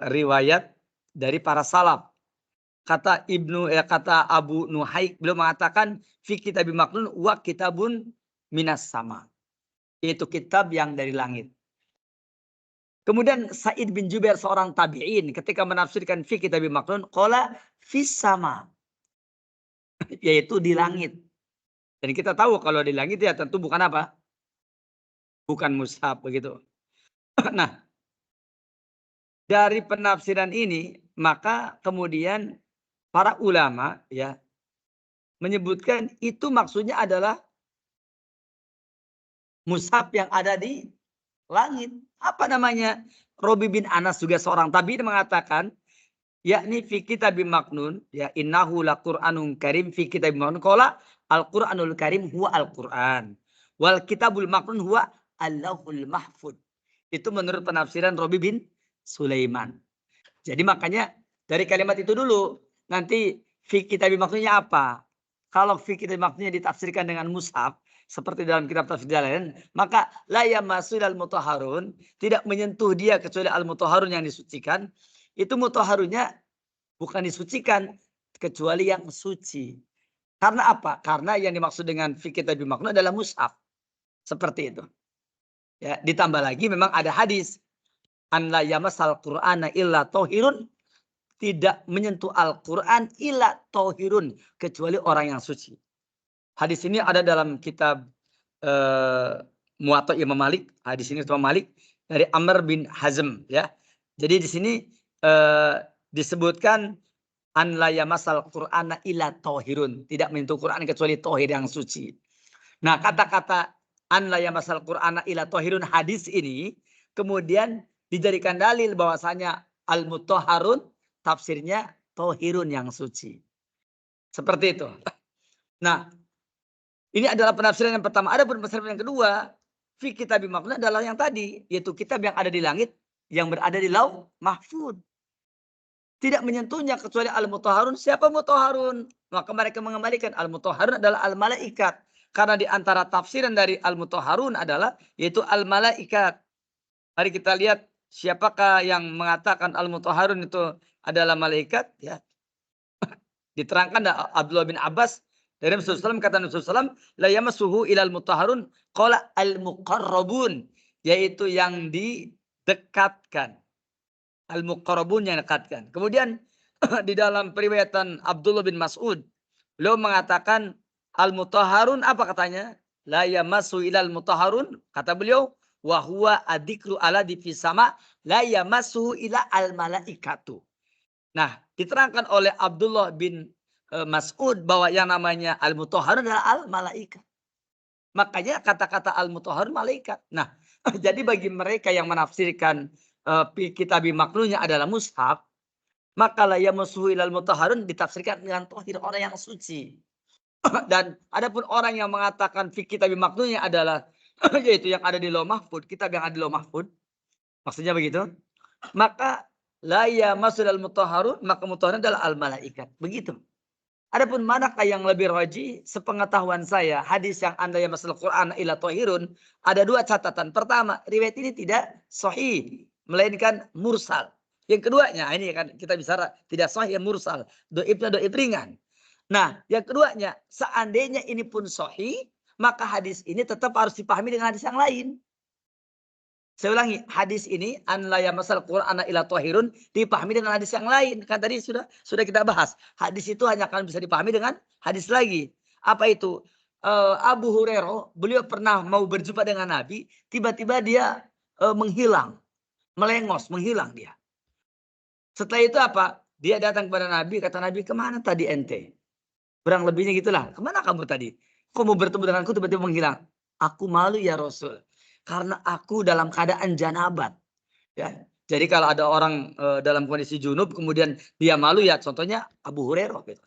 riwayat dari para salaf. Kata kata Abu Nuhaik beliau mengatakan fi kitabi maknun wa kitabun minas sama. Yaitu kitab yang dari langit. Kemudian Sa'id bin Jubair seorang tabi'in ketika menafsirkan fi kitabi maknun qala fis sama. Yaitu di langit. Dan kita tahu kalau di langit ya tentu bukan apa? Bukan mushaf begitu. Nah, dari penafsiran ini maka kemudian para ulama ya menyebutkan itu maksudnya adalah mushaf yang ada di langit. Apa namanya? Robi bin Anas juga seorang tabi'in mengatakan yakni fi kitabi maknun ya innahu laqur'anun karim fi kitabi maknun qala al-Qur'anul Karim huwa al-Qur'an wal kitabul maknun huwa Allahul Mahfud. Itu menurut penafsiran Robi bin Sulaiman. Jadi makanya dari kalimat itu dulu nanti fi kitabi maknunnya apa? Kalau fi kitabi maknunnya ditafsirkan dengan mushaf seperti dalam kitab tafsir lain, maka la yamassul al-mutahharun, tidak menyentuh dia kecuali al-mutahharun yang disucikan. Itu mutahharunnya bukan disucikan kecuali yang suci. Karena apa? Karena yang dimaksud dengan fi kitabi maknun adalah mushaf. Seperti itu. Ya, ditambah lagi memang ada hadis an la yamassal qur'ana illa tahirun, tidak menyentuh Al-Qur'an illa tahirun, kecuali orang yang suci. Hadis ini ada dalam kitab Muwatta Imam Malik. Hadis ini Imam Malik dari Amr bin Hazm ya. Jadi di sini disebutkan an la yamassal qur'ana illa tahirun, tidak menyentuh Quran kecuali tahir yang suci. Nah, kata-kata an la yamassal qur'ana illa tahirun hadis ini kemudian dijadikan dalil bahwasanya al-mutahharun tafsirnya tahirun yang suci. Seperti itu. Nah, ini adalah penafsiran yang pertama. Ada penafsiran yang kedua, fi kitabi maknun adalah yang tadi, yaitu kitab yang ada di langit yang berada di lauh mahfud. Tidak menyentuhnya kecuali al-mutahharun. Siapa mutahharun? Maka mereka mengembalikan al-mutahharun adalah al-malaikat. Karena di antara tafsiran dari al-mutahharun adalah yaitu al-malaikat. Mari kita lihat siapakah yang mengatakan al-mutahharun itu adalah malaikat ya. Diterangkan Abdullah bin Abbas dari Rasulullah SAW, kata Rasulullah SAW, la yamassuhu ilal mutahharun qala al-muqarrabun, yaitu yang didekatkan. Al-muqarrabun yang dekatkan. Kemudian di dalam periwayatan Abdullah bin Mas'ud, beliau mengatakan al-mutahharun apa katanya? La yamassu ilal mutahharun, kata beliau, wa huwa adikru ala di sama la yamassu ila al-malaikatu. Nah, diterangkan oleh Abdullah bin Mas'ud bahwa yang namanya al-mutahharun adalah al-malaikat. Makanya kata-kata al-mutahharun malaikat. Nah, jadi bagi mereka yang menafsirkan kitabi maknunnya adalah mushaf, maka la yamassuhu ilal mutahharun ditafsirkan dengan tahir, orang yang suci. Dan adapun orang yang mengatakan fi kitabi maknunnya adalah yaitu yang ada di lauh mahfud, kitab yang ada di lauh mahfud. Maksudnya begitu. Maka la yamassul al mutahharun, maka mutahharun adalah al malaikat. Begitu. Adapun manakah yang lebih rajih? Sepengetahuan saya, hadis yang anda yang masalah Quran ila tahirun, ada dua catatan. Pertama, riwayat ini tidak sahih, melainkan mursal. Yang keduanya, ini kan kita bicara tidak sahih, mursal. Doibnya doib ringan. Nah, yang keduanya, seandainya ini pun sahih, maka hadis ini tetap harus dipahami dengan hadis yang lain. Saya ulangi, hadis ini an la yamasal Qur'ana ila tahirun dipahami dengan hadis yang lain. Kan tadi sudah kita bahas. Hadis itu hanya akan bisa dipahami dengan hadis lagi. Apa itu? Abu Hurairah, beliau pernah mau berjumpa dengan Nabi, tiba-tiba dia menghilang, melengos, menghilang dia. Setelah itu apa? Dia datang kepada Nabi, kata Nabi, kemana tadi ente? Kurang lebihnya gitulah. Kemana kamu tadi? Kok mau bertemu denganku tiba-tiba menghilang? Aku malu ya Rasul. Karena aku dalam keadaan janabat. Ya. Jadi kalau ada orang dalam kondisi junub kemudian dia malu ya contohnya Abu Hurairah. Gitu.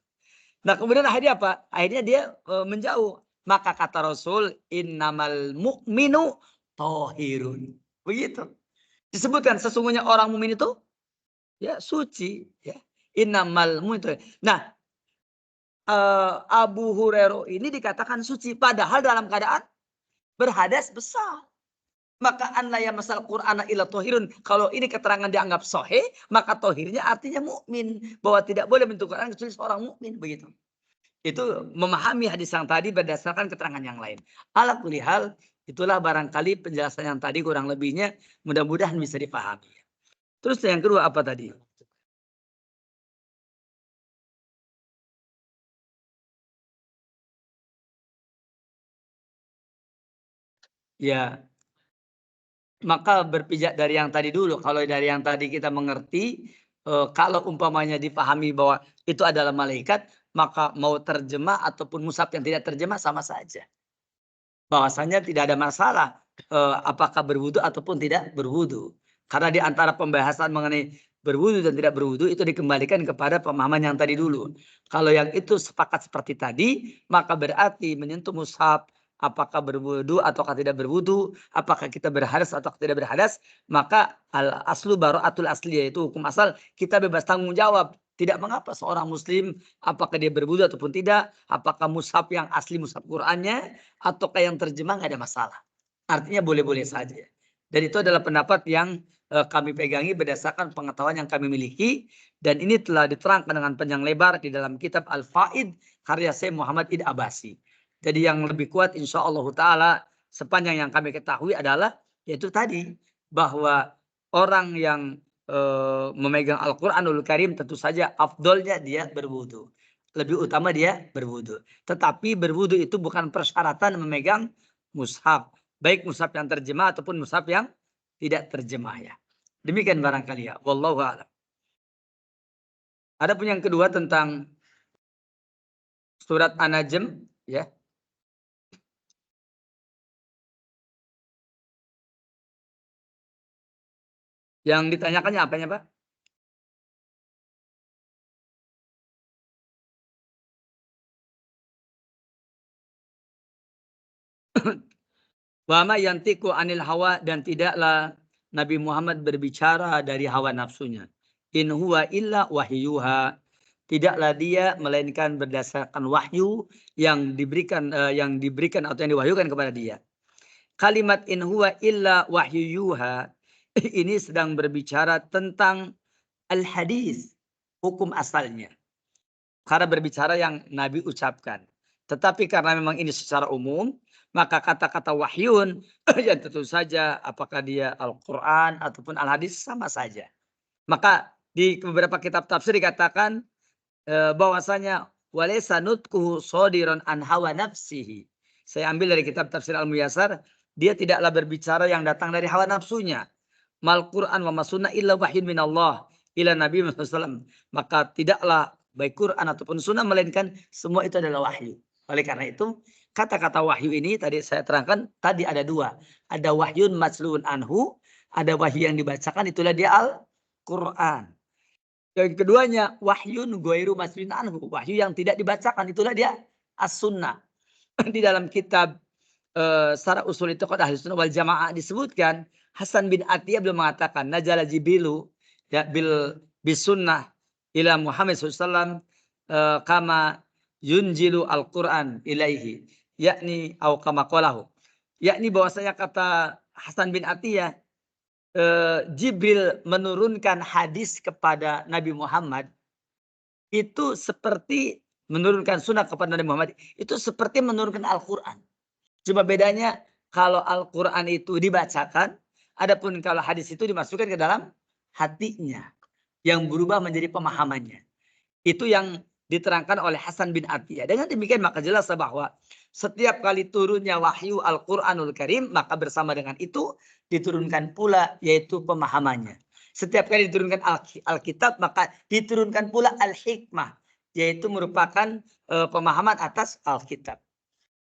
Nah kemudian akhirnya apa? Akhirnya dia menjauh. Maka kata Rasul innamal mu'minu tohirun. Begitu. Disebutkan sesungguhnya orang mukmin itu ya suci. Ya. Innamal mu'min. Nah, Abu Hurairah ini dikatakan suci. Padahal dalam keadaan berhadas besar. Maka an la yamasal Qur'ana illa tohirun. Kalau ini keterangan dianggap sahih, maka tohirnya artinya mukmin, bahwa tidak boleh bentuk Quran kecuali seorang mukmin, begitu. Itu memahami hadis yang tadi berdasarkan keterangan yang lain. Ala kulli hal, itulah barangkali penjelasan yang tadi kurang lebihnya, mudah-mudahan bisa dipahami. Terus yang kedua apa tadi? Ya, maka berpijak dari yang tadi dulu. Kalau dari yang tadi kita mengerti, kalau umpamanya dipahami bahwa itu adalah malaikat, maka mau terjemah ataupun mushaf yang tidak terjemah sama saja. Bahwasanya tidak ada masalah, apakah berwudu ataupun tidak berwudu. Karena di antara pembahasan mengenai berwudu dan tidak berwudu itu dikembalikan kepada pemahaman yang tadi dulu. Kalau yang itu sepakat seperti tadi, maka berarti menyentuh mushaf, apakah berwudu ataukah tidak berwudu, apakah kita berhadas atau tidak berhadas, maka al aslu bara'atul asli, yaitu hukum asal kita bebas tanggung jawab. Tidak mengapa seorang muslim apakah dia berwudu ataupun tidak, apakah mushaf yang asli mushaf Qur'annya ataukah yang terjemah, nggak ada masalah. Artinya boleh-boleh saja. Dan itu adalah pendapat yang kami pegangi berdasarkan pengetahuan yang kami miliki, dan ini telah diterangkan dengan panjang lebar di dalam kitab Al-Faid karya Syekh Muhammad Id Abasi. Jadi yang lebih kuat insyaallah taala sepanjang yang kami ketahui adalah yaitu tadi, bahwa orang yang memegang Al-Qur'anul Karim tentu saja afdolnya dia berwudu. Lebih utama dia berwudu. Tetapi berwudu itu bukan persyaratan memegang mushaf. Baik mushaf yang terjemah ataupun mushaf yang tidak terjemah ya. Demikian barangkali ya. Wallahu a'lam. Ada pun yang kedua tentang surat An-Najm ya. Yang ditanyakannya apanya, Pak? Wa ma yantiqu anil hawa, dan tidaklah Nabi Muhammad berbicara dari hawa nafsunya. In huwa illa wahyuha. Tidaklah dia melainkan berdasarkan wahyu yang diberikan atau yang diwahyukan kepada dia. Kalimat in huwa illa wahyuha ini sedang berbicara tentang al-hadis, hukum asalnya. Karena berbicara yang Nabi ucapkan. Tetapi karena memang ini secara umum, maka kata-kata wahyun ya tentu saja apakah dia Al-Quran ataupun Al-Hadis sama saja. Maka di beberapa kitab tafsir dikatakan bahwasanya walaysa nutquhu shadiran an hawa nafsihi. Saya ambil dari kitab tafsir Al-Muyassar, dia tidaklah berbicara yang datang dari hawa nafsunya. Mal Quran wa masunnah illa wahyun minallah ila Nabi Muhammad SAW. Maka tidaklah baik Quran ataupun sunnah melainkan semua itu adalah wahyu. Oleh karena itu, kata-kata wahyu ini tadi saya terangkan, tadi ada dua. Ada wahyun matslun anhu, ada wahyu yang dibacakan, itulah dia Al-Quran. Yang keduanya wahyun ghairu masrin anhu, wahyu yang tidak dibacakan, itulah dia as-sunnah. Di dalam kitab Syarah Ushul I'tiqad Ahlussunnah wal Jamaah disebutkan Hasan bin Atiyah belum mengatakan nazala Jibrilu ya bisunnah ila Muhammad SAW kama yunjilu al-Quran ilaihi, yakni au kama qalahu, yakni bahwasanya kata Hasan bin Atiyah, Jibril menurunkan hadis kepada Nabi Muhammad itu seperti menurunkan sunnah kepada Nabi Muhammad, itu seperti menurunkan Al-Quran. Cuma bedanya kalau Al-Quran itu dibacakan, adapun kalau hadis itu dimasukkan ke dalam hatinya, yang berubah menjadi pemahamannya. Itu yang diterangkan oleh Hasan bin Atiyah. Dengan demikian maka jelas bahwa setiap kali turunnya wahyu Al-Quranul Karim, maka bersama dengan itu diturunkan pula yaitu pemahamannya. Setiap kali diturunkan Alkitab, maka diturunkan pula Al-Hikmah, yaitu merupakan pemahaman atas Alkitab.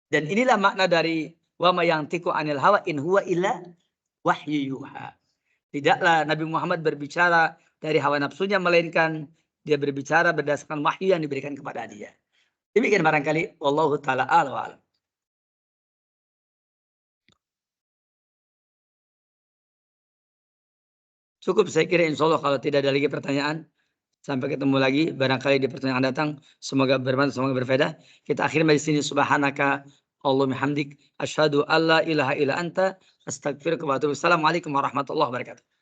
Dan inilah makna dari wa ma yantiqu anil hawa in huwa illa wahyuha. Tidaklah Nabi Muhammad berbicara dari hawa nafsunya, melainkan dia berbicara berdasarkan wahyu yang diberikan kepada dia. Demikian barangkali wallahu taala a'lam. Cukup saya kira insya Allah kalau tidak ada lagi pertanyaan. Sampai ketemu lagi barangkali di pertemuan yang akan datang. Semoga bermanfaat, semoga berfaedah. Kita akhiri di sini subhanaka Allahumma hamdik asyhadu alla ilaha illa anta astaghfiruka wa atubu. Assalamualaikum warahmatullahi wabarakatuh.